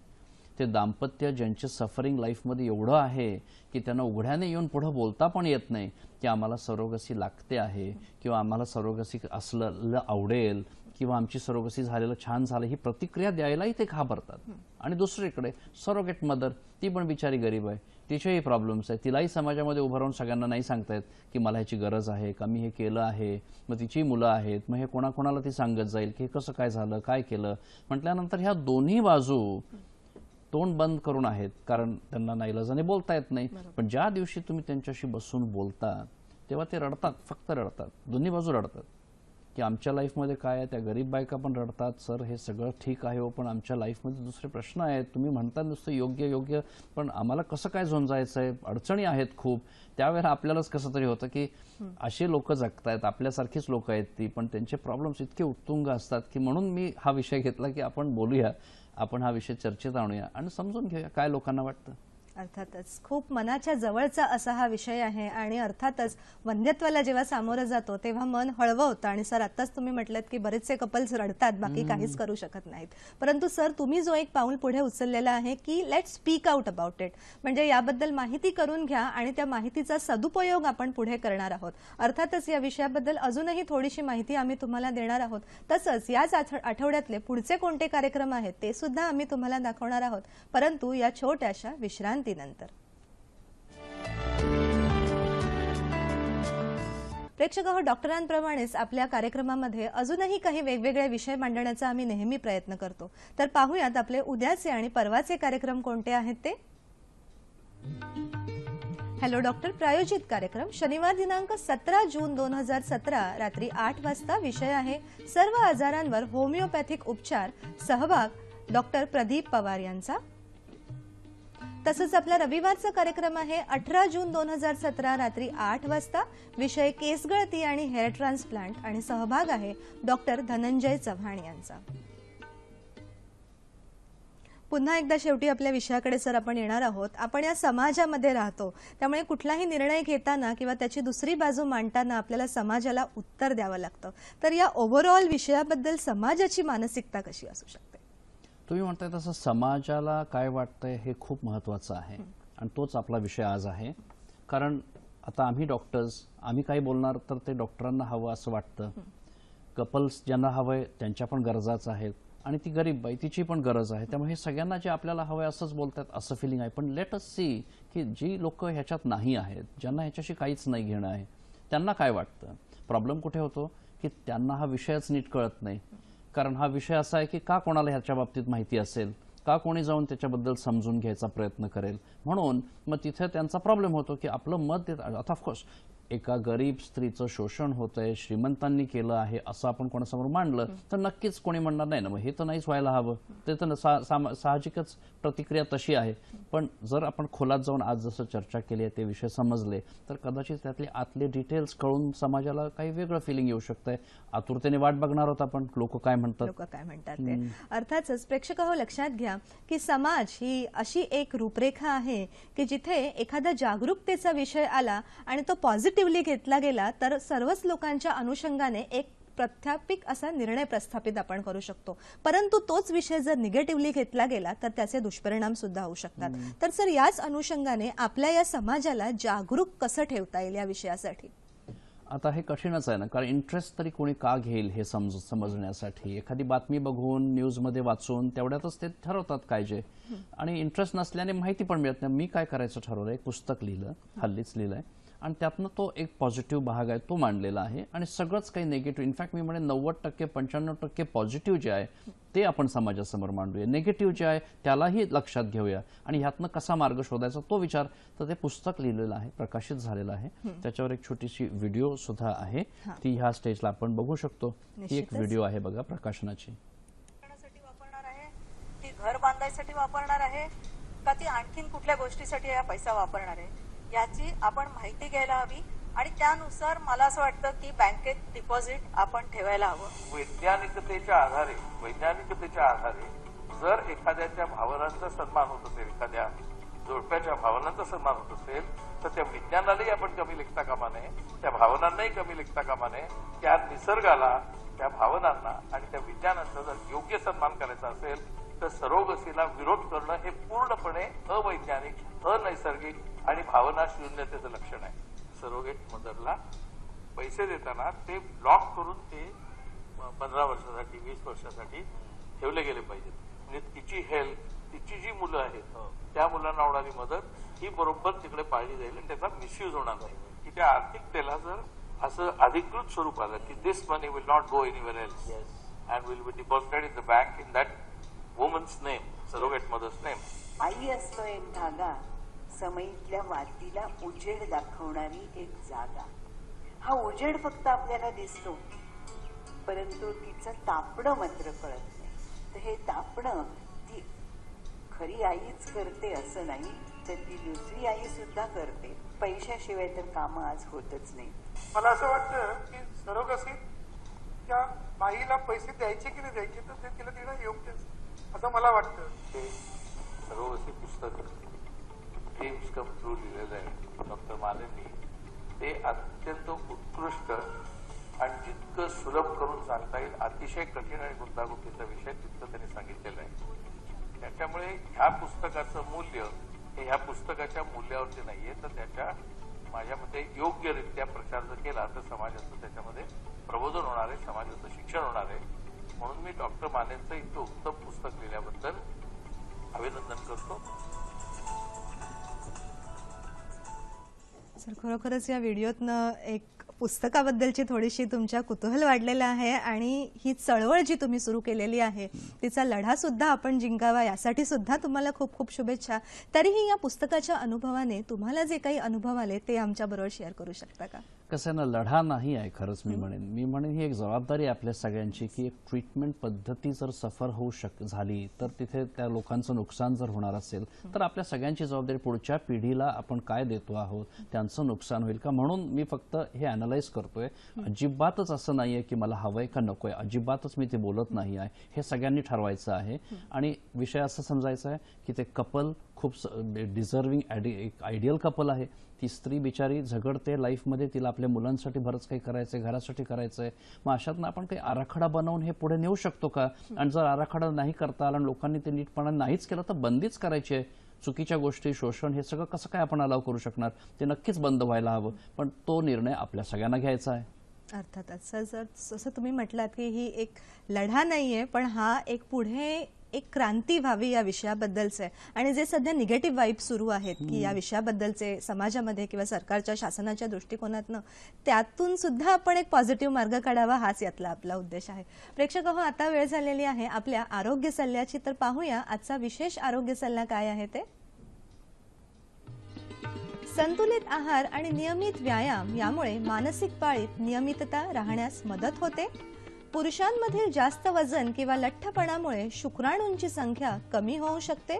ते दाम्पत्य ज्यांचे सफरिंग लाईफमध्ये एवढं आहे की त्यांना उघड्याने येऊन पुढे बोलता पण येत नाही की आम्हाला सरोगसी लागते आहे किंवा आम्हाला सरोगसी असलं आवडेल किंवा आमची सरोगसी झालेलं छान झालं, ही प्रतिक्रिया द्यायलाही ते घाबरतात. आणि दुसरीकडे सरोगेट मदर, ती पण बिचारी गरीब आहे, तिचेही प्रॉब्लेम्स आहेत. तिलाही समाजामध्ये उभं राहून सगळ्यांना नाही सांगतायत की मला ह्याची गरज आहे का, मी हे केलं आहे. मग तिची मुलं आहेत, मग हे कोणाकोणाला ती सांगत जाईल की हे कसं काय झालं, काय केलं. म्हटल्यानंतर ह्या दोन्ही बाजू तोंड बंद करून आहेत, कारण त्यांना नाईलाजाने बोलता येत नाही. पण ज्या दिवशी तुम्ही त्यांच्याशी बसून बोलता तेव्हा ते रडतात, फक्त रडतात, दोन्ही बाजू रडतात की आमच्या लाईफमध्ये काय आहे. त्या गरीब बायका पण रडतात, सर हे सगळं ठीक आहे हो, पण आमच्या लाईफमध्ये दुसरे प्रश्न आहेत. तुम्ही म्हणता नुसतं योग्य योग्य, पण आम्हाला कसं काय झोंजायचं आहे, अडचणी आहेत खूप. त्यावेळेला आपल्यालाच कसं तरी होतं की असे लोक जगतायत, आपल्यासारखीच लोक आहेत ती, पण त्यांचे प्रॉब्लेम्स इतके उत्तुंग असतात की म्हणून मी हा विषय घेतला की आपण बोलूया, आपण हा विषय चर्चेत आणूया आणि समजून घेऊया काय लोकांना वाटतं. अर्थातच खूप मनाच्या जवळचा असा हा विषय आहे, आणि अर्थातच वंध्यत्वाला जेव्हा सामोरं जातो तेव्हा मन हळवं होतं. आणि सर आत्ताच तुम्ही म्हटलं की बरेचसे कपल्स रडतात, बाकी काहीच करू शकत नाहीत. परंतु सर तुम्ही जो एक पाऊल पुढे उचललेला आहे की late speak out about it, म्हणजे याबद्दल माहिती करून घ्या आणि त्या माहितीचा सदुपयोग आपण पुढे करणार आहोत. अर्थातच या विषयाबद्दल अजूनही थोडीशी माहिती आम्ही तुम्हाला देणार आहोत. तसंच याच आठवड्यातले पुढचे कोणते कार्यक्रम आहेत ते सुद्धा आम्ही तुम्हाला दाखवणार आहोत, परंतु या छोट्याशा विश्रांतीनंतर. प्रेक्षक हो, डॉक्टरांप्रमाणेच आपल्या कार्यक्रमामध्ये अजूनही काही वेगवेगळे विषय मांडण्याचा आम्ही नेहमी प्रयत्न करतो. तर पाहूयात आपले उद्याचे आणि परवाचे कार्यक्रम कोणते आहेत ते. हॅलो डॉक्टर प्रायोजित कार्यक्रम शनिवार दिनांक 17 जून 2017 रात्री 8 वाजता. विषय आहे सर्व आजारांवर होमिओपॅथिक उपचार. सहभाग डॉक्टर प्रदीप पवार यांचा. तसंच आपला रविवारचा कार्यक्रम आहे 18 जून 2017 रात्री 8 वाजता. विषय केसगळती आणि हेअर ट्रान्सप्लांट आणि सहभाग आहे डॉक्टर धनंजय चव्हाण यांचा. पुन्हा एकदा शेवटी आपल्या विषयाकडे सर आपण येणार आहोत. आपण या समाजामध्ये राहतो, त्यामुळे कुठलाही निर्णय घेताना किंवा त्याची दुसरी बाजू मांडताना आपल्याला समाजाला उत्तर द्यावं लागतं. तर या ओव्हरऑल विषयाबद्दल समाजाची मानसिकता कशी असू शकते? तुम्ही म्हणताय तसं समाजाला काय वाटतंय हे खूप महत्वाचं आहे, आणि तोच आपला विषय आज आहे. कारण आता आम्ही डॉक्टर्स, आम्ही काही बोलणार तर ते डॉक्टरांना हवं असं वाटतं. कपल्स ज्यांना हवंय त्यांच्या पण गरजाच आहेत, आणि ती गरीब बाई तिची पण गरज आहे. त्यामुळे हे सगळ्यांना जे आपल्याला हवंय असंच बोलतात असं फिलिंग आहे. पण लेट अस सी की जी लोक ह्याच्यात नाही आहेत, ज्यांना ह्याच्याशी काहीच नाही घेणं आहे, त्यांना काय वाटतं. प्रॉब्लेम कुठे होतो की त्यांना हा विषयच नीट कळत नाही. कारण हा विषय असा आहे की का कोणाला ह्याच्या बाबतीत माहिती असेल, का कोणी जाऊन त्याच्याबद्दल समजून घ्यायचा प्रयत्न करेल. म्हणून मग तिथे त्यांचा प्रॉब्लेम होतो की आपलं मत देत. आता ऑफकोर्स एका गरीब स्त्रीचं शोषण होतंय, श्रीमंतांनी केलं आहे असं आपण कोणासमोर मांडलं तर नक्कीच कोणी म्हणणार नाही ना, मग हे तर नाहीच व्हायला हवं. ते तर साहजिकच प्रतिक्रिया तशी आहे. पण जर आपण खोलात जाऊन आज जसं चर्चा केली आहे ते विषय समजले तर कदाचित त्यातले आतले डिटेल्स कळून समाजाला काही वेगळं फिलिंग येऊ शकतंय. आतुरतेने वाट बघणार आहोत आपण लोक काय म्हणतात ते. अर्थातच प्रेक्षक हो, लक्षात घ्या की समाज ही अशी एक रूपरेखा आहे की जिथे एखादा जागरूकतेचा विषय आला आणि तो पॉझिटिव्हली घेतला गेला तर सर्वच लोकांच्या अनुषंगाने एक प्रात्यक्षिक असा निर्णय प्रस्थापित आपण करू शकतो, परंतु तोच विषय जर निगेटिव्हली घेतला गेला तर त्याचे दुष्परिणाम सुद्धा होऊ शकतात. तर सर, याच अनुषंगाने आपल्या या समाजाला जागरूक कसं ठेवता येईल या विषयासाठी? आता हे कठीणच आहे ना, कारण इंटरेस्ट तरी कोणी का घेईल हे समजण्यासाठी एखादी बातमी बघून न्यूजमध्ये वाचून तेवढ्यातच ते ठरवतात काय जे, आणि इंटरेस्ट नसल्याने माहिती पण मिळत नाही. मी काय करायचं ठरवलं, एक पुस्तक लिहिलं, हल्लीच लिहिलंय, आणि त्यातनं तो एक पॉझिटिव्ह भाग आहे तो मांडलेला आहे, आणि सगळंच काही निगेटिव्ह, इनफॅक्ट मी म्हणेन 90% 95% पॉझिटिव्ह जे आहे ते आपण समाजासमोर मांडूया, निगेटिव्ह जे आहे त्यालाही लक्षात घेऊया, आणि ह्यातनं कसा मार्ग शोधायचा तो विचार. तर ते पुस्तक लिहिलेलं आहे, प्रकाशित झालेलं आहे. त्याच्यावर एक छोटीशी व्हिडिओ सुद्धा आहे, ती ह्या स्टेजला आपण बघू शकतो. ही एक व्हिडिओ आहे बघा प्रकाशनाची. वापरणार आहे ती घर बांधायसाठी वापरणार आहे का ती आणखीन कुठल्या गोष्टीसाठी हा पैसा वापरणार आहे याची आपण माहिती घ्यायला हवी, आणि त्यानुसार मला असं वाटतं की बँकेत डिपॉझिट आपण ठेवायला हवं. वैज्ञानिकतेच्या आधारे जर एखाद्याच्या भावनांचा सन्मान होत असेल, एखाद्या जोडप्याच्या भावनांचा सन्मान होत असेल, तर त्या विज्ञानालाही आपण कमी लेखता कामा नये, त्या भावनांनाही कमी लेखता कामा नये. त्या निसर्गाला, त्या भावनांना आणि त्या विज्ञानाचा जर योग्य सन्मान करायचा असेल तर सरोगसीला विरोध करणं हे पूर्णपणे अवैज्ञानिक, अनैसर्गिक आणि भावना शून्यतेचं लक्षण आहे. सरोगेट मदरला पैसे देताना ते ब्लॉक करून ते 15 वर्षासाठी 20 वर्षासाठी ठेवले गेले पाहिजेत. म्हणजे तिची हेल्थ, तिची जी मुलं आहेत त्या मुलांना होणारी मदत ही बरोबर तिकडे पाळली जाईल, आणि त्याचा मिसयूज होणार नाही. की त्या आर्थिकतेला जर असं अधिकृत स्वरूप आलं की this money will not go anywhere else and will be deposited in the bank in that woman's name, surrogate mother's name. आई असतो एक धागा, समईतल्या मातीला उजेड दाखवणारी एक जागा. हा उजेड फक्त आपल्याला दिसतो, परंतु तिचं तापणं मात्र कळत नाही. तर हे तापणं ती खरी आईच करते असं नाही, तर ती दुसरी आई सुद्धा करते. पैशाशिवाय तर कामं आज होतच नाही. मला असं वाटतं की सरोगसी त्या बाईला पैसे द्यायचे की नाही द्यायचे, तर ते तिला देणं योग्य असं मला वाटतं. ते सरोगसी पुस्तक ड्रीम्स कम ट्रू लिहिलेलं आहे डॉक्टर मानेंनी. ते अत्यंत उत्कृष्ट आणि जितकं सुलभ करून सांगता येईल, अतिशय कठीण आणि गुंतागुंतीचा विषय तितकं त्यांनी सांगितलेला आहे. त्याच्यामुळे ह्या पुस्तकाचं मूल्य हे ह्या पुस्तकाच्या मूल्यावरती नाहीये, तर त्याच्या माझ्या मते योग्यरित्या प्रचार जर केला तर समाजाचं त्याच्यामध्ये प्रबोधन होणार आहे, समाजाचं शिक्षण होणार आहे. म्हणून मी डॉक्टर मानेंचं इतकं उत्तम पुस्तक लिहिल्याबद्दल अभिनंदन करतो. सर, खरोखरच या व्हिडिओतनं एक पुस्तकाबद्दलची थोडीशी तुमच्या कुतूहल वाढलेलं आहे, आणि ही चळवळ जी तुम्ही सुरू केलेली आहे तिचा लढा सुद्धा आपण जिंकावा यासाठी सुद्धा तुम्हाला खूप खूप शुभेच्छा. तरीही या पुस्तकाच्या अनुभवाने तुम्हाला जे काही अनुभव आले ते आमच्याबरोबर शेअर करू शकता का? कसं ना, लढा नाही आहे खरंच. मी म्हणेन ही एक जबाबदारी आपल्या सगळ्यांची की एक ट्रीटमेंट पद्धती जर सफर होऊ झाली तर तिथे त्या लोकांचं नुकसान जर होणार असेल तर आपल्या सगळ्यांची जबाबदारी. पुढच्या पिढीला आपण काय देतो आहोत, त्यांचं नुकसान होईल का, म्हणून मी फक्त हे अॅनालाइज करतोय. अजिबातच असं नाहीये की मला हवंय का नकोय, अजिबातच मी ते बोलत नाही आहे. हे सगळ्यांनी ठरवायचं आहे, आणि विषय असं समजायचा आहे की ते कपल खूप डिझर्विंग आयडियल कपल आहे. ती स्त्री बिचारी झगडते लाईफमध्ये, तिला आपल्या मुलांसाठी बरंच काही करायचंय, घरासाठी करायचंय. मग अशातनं आपण काही आराखडा बनवून हे पुढे नेऊ शकतो का? आणि जर आराखडा नाही करता आला आणि लोकांनी ते नीटपणा नाहीच केलं तर बंदीच करायची आहे. चुकीच्या गोष्टी, शोषण हे सगळं कसं काय आपण अलाव करू शकणार? ते नक्कीच बंद व्हायला हवं, पण तो निर्णय आपल्या सगळ्यांना घ्यायचा आहे. अर्थातच सर, जसं तुम्ही म्हटलात की ही एक लढा नाहीये, पण हा एक पुढे एक क्रांती व्हावी या विषयाबद्दलचे, आणि जे सध्या निगेटिव्ह वाईब सुरू आहेत की या विषयाबद्दलचे समाजामध्ये किंवा सरकारच्या शासनाच्या दृष्टिकोनातनं, त्यातून सुद्धा आपण एक पॉझिटिव्ह मार्ग काढावा, हाच यातला आपला उद्देश आहे. प्रेक्षक हो, आता वेळ झालेली आहे आपल्या आरोग्य सल्ल्याची. तर पाहूया आजचा विशेष आरोग्य सल्ला काय आहे ते. संतुलित आहार आणि नियमित व्यायाम यामुळे मानसिक पाळीत नियमितता राहण्यास मदत होते. पुरुषांमधील जास्त वजन किंवा लठ्ठपणामुळे शुक्राणूंची संख्या कमी होऊ शकते.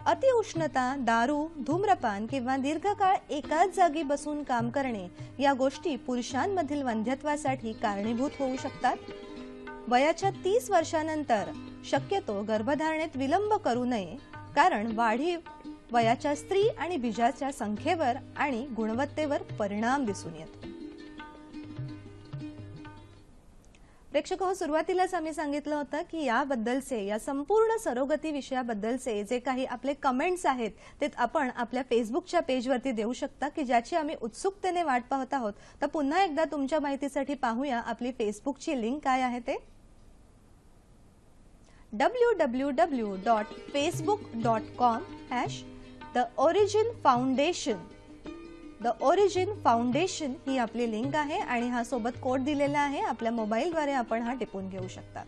अतिउष्णता, दारू, धूम्रपान किंवा दीर्घकाळ एकाच जागी बसून काम करणे या गोष्टी पुरुषांमधील वंध्यत्वासाठी कारणीभूत होऊ शकतात. वयाच्या 30 वर्षांनंतर शक्यतो गर्भधारणेत विलंब करू नये, कारण वाढीव वयाच्या स्त्री आणि बीजाच्या संख्येवर आणि गुणवत्तेवर परिणाम दिसून येतो. प्रेक्षक हो, सुरुवातीलाच आम्ही सांगितलं होतं की याबद्दलचे, या संपूर्ण सरोगती विषयाबद्दलचे जे काही आपले कमेंट्स आहेत ते आपण आपल्या फेसबुकच्या पेजवरती देऊ शकता, की ज्याची आम्ही उत्सुकतेने वाट पाहत आहोत. तर पुन्हा एकदा तुमच्या माहितीसाठी पाहूया आपली फेसबुकची लिंक काय आहे ते. www.facebook.com/theoriginfoundation. द ओरिजिन फाउंडेशन ही आपली लिंक आहे आणि हा सोबत कोड दिलेला आहे. आपल्या मोबाईलद्वारे आपण हा टिपून घेऊ शकता.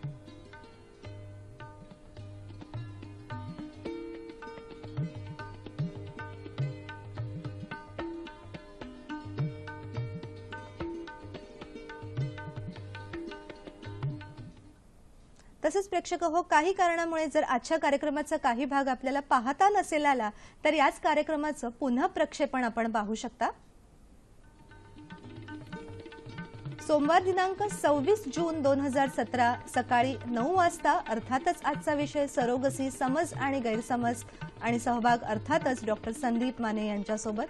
तसेच प्रेक्षक हो, काही कारणामुळे जर आजच्या कार्यक्रमाचा काही भाग आपल्याला पाहता नसेल आला तर याच कार्यक्रमाचं पुन्हा प्रक्षेपण आपण पाहू शकता. सोमवार दिनांक 26 जून 2017 सकाळी 9 वाजता. अर्थातच आजचा विषय सरोगसी, समज आणि गैरसमज आणि सहभाग अर्थातच डॉक्टर संदीप माने यांच्यासोबत.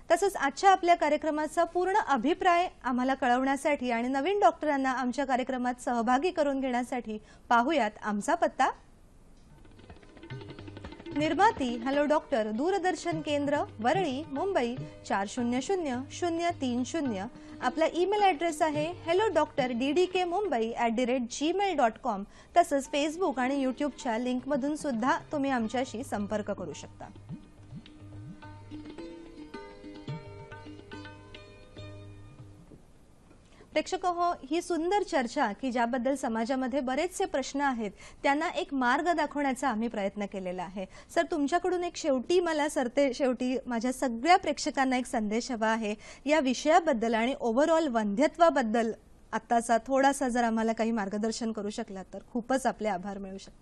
तसंच आजच्या आपल्या कार्यक्रमाचा पूर्ण अभिप्राय आम्हाला कळवण्यासाठी आणि नवीन डॉक्टरांना आमच्या कार्यक्रमात सहभागी करून घेण्यासाठी पाहूयात आमचा पत्ता. निर्माती हॅलो डॉक्टर, दूरदर्शन केंद्र, वरळी, मुंबई 400030. आपला ईमेल ॲड्रेस आहे hellodoctor@ddkmumbai@gmail.com. तसंच फेसबुक आणि यूट्यूबच्या लिंकमधून सुद्धा तुम्ही आमच्याशी संपर्क करू शकता. प्रेक्षक हो, ही सुंदर चर्चा की ज्याबद्दल समाजामध्ये बरेचसे प्रश्न आहेत त्यांना एक मार्ग दाखवण्याचा आम्ही प्रयत्न केलेला आहे. सर, तुमच्याकडून एक शेवटी माझ्या सगळ्या प्रेक्षकांना एक संदेश हवा आहे या विषयाबद्दल आणि ओव्हरऑल वंध्यत्वाबद्दल. आत्ताचा थोडासा जर आम्हाला काही मार्गदर्शन करू शकलात तर खूपच आपले आभार मिळू शकतात.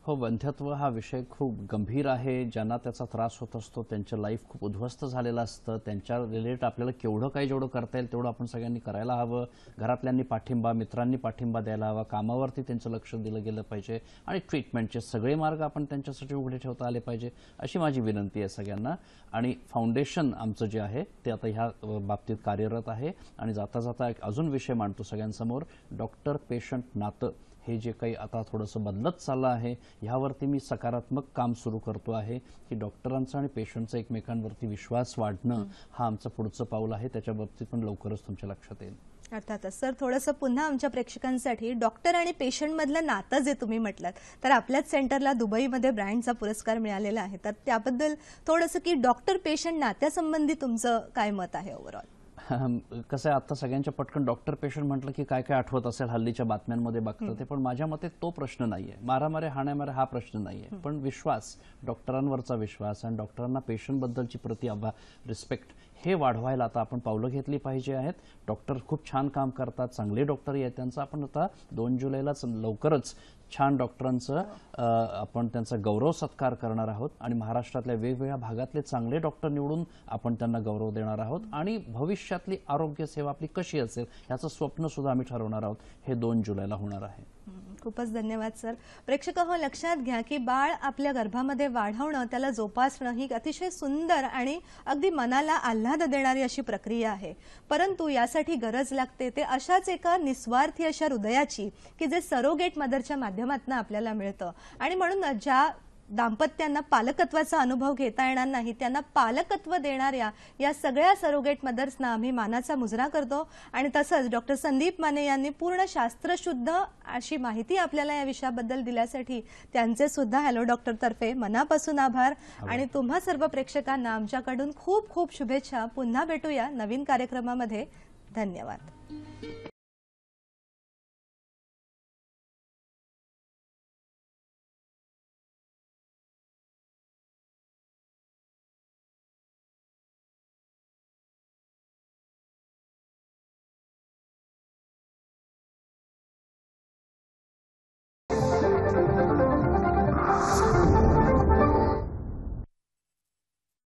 हो, वंध्यत्व हा विषय खूप गंभीर आहे. ज्यांना त्याचा त्रास होत असतो त्यांचं लाईफ खूप उद्ध्वस्त झालेलं असतं. त्यांच्या रिलेटेड आपल्याला जेवढं करता येईल तेवढं आपण सगळ्यांनी करायला हवं. घरातल्यांनी पाठिंबा, मित्रांनी पाठिंबा द्यायला हवा. कामावरती त्यांचं लक्ष दिलं गेलं पाहिजे आणि ट्रीटमेंटचे सगळे मार्ग आपण त्यांच्यासाठी उघडे ठेवता आले पाहिजे अशी माझी विनंती आहे सगळ्यांना. आणि फाउंडेशन आमचं जे आहे ते आता ह्या बाबतीत कार्यरत आहे. आणि जाता जाता एक अजून विषय मांडतो सगळ्यांसमोर. डॉक्टर पेशंट नातं हे जे काही आता थोडंसं बदलत चाललं आहे ह्यावरती मी सकारात्मक काम सुरू करतो आहे की डॉक्टरांचा आणि पेशंटचा एकमेकांवरती विश्वास वाढणं हा आमचं पुढचं पाऊल आहे. त्याच्या बाबतीत पण लवकरच तुमच्या लक्षात येईल. अर्थातच सर, थोडंसं पुन्हा आमच्या प्रेक्षकांसाठी डॉक्टर आणि पेशंट मधलं नातं जे तुम्ही म्हटलात, तर आपल्याच सेंटरला दुबईमध्ये ब्रँडचा पुरस्कार मिळालेला आहे, तर त्याबद्दल थोडंसं की डॉक्टर पेशंट नात्यासंबंधी तुमचं काय मत आहे ओव्हरऑल? कसं आहे, आता सगळ्यांच्या पटकन डॉक्टर पेशंट म्हटलं की काय काय आठवत असेल हल्लीच्या बातम्यांमध्ये बघतात ते. पण माझ्या मते तो प्रश्न नाहीये. मारामारे हाणामारे हा प्रश्न नाहीये. पण विश्वास, डॉक्टरांवरचा विश्वास आणि डॉक्टरांना पेशंट बद्दलची रिस्पेक्ट हे वाढवायला आता आपण पावलं घेतली पाहिजे आहेत. डॉक्टर खूप छान काम करतात, चांगले डॉक्टर आहेत. त्यांचा आपण आता 2 जुलैलाच लवकरच छान डॉक्टरांचं आपण त्यांचा गौरव सत्कार करणार आहोत आणि महाराष्ट्रातल्या वेगवेगळ्या भागातले चांगले डॉक्टर निवडून आपण त्यांना गौरव देणार आहोत. आणि भविष्यातली आरोग्य सेवा आपली कशी असेल याचं स्वप्न सुद्धा आम्ही ठरवणार आहोत. हे 2 जुलैला होणार आहे. खूपच धन्यवाद सर. प्रेक्षक हो, लक्षात घ्या की बाळ आपल्या गर्भामध्ये वाढवणं, त्याला जोपासणं ही अतिशय सुंदर आणि अगदी मनाला आल्हाद देणारी अशी प्रक्रिया आहे. परंतु यासाठी गरज लागते ते अशाच एका निस्वार्थी अशा हृदयाची की जे सरोगेट मदरच्या माध्यमातून आपल्याला मिळतं. आणि म्हणून ज्या दाम्पत्यांना पालकत्वाचा अनुभव घेता येणार नाही त्यांना पालकत्व देणाऱ्या या सगळ्या सरोगेट मदर्सना आम्ही मानाचा मुजरा करतो. आणि तसंच डॉक्टर संदीप माने यांनी पूर्ण शास्त्रशुद्ध अशी माहिती आपल्याला या विषयाबद्दल दिल्यासाठी त्यांचे सुद्धा हॅलो डॉक्टर तर्फे मनापासून आभार. आणि तुम्हा सर्व प्रेक्षकांना आमच्याकडून खूप खूप शुभेच्छा. पुन्हा भेटूया नवीन कार्यक्रमामध्ये. धन्यवाद.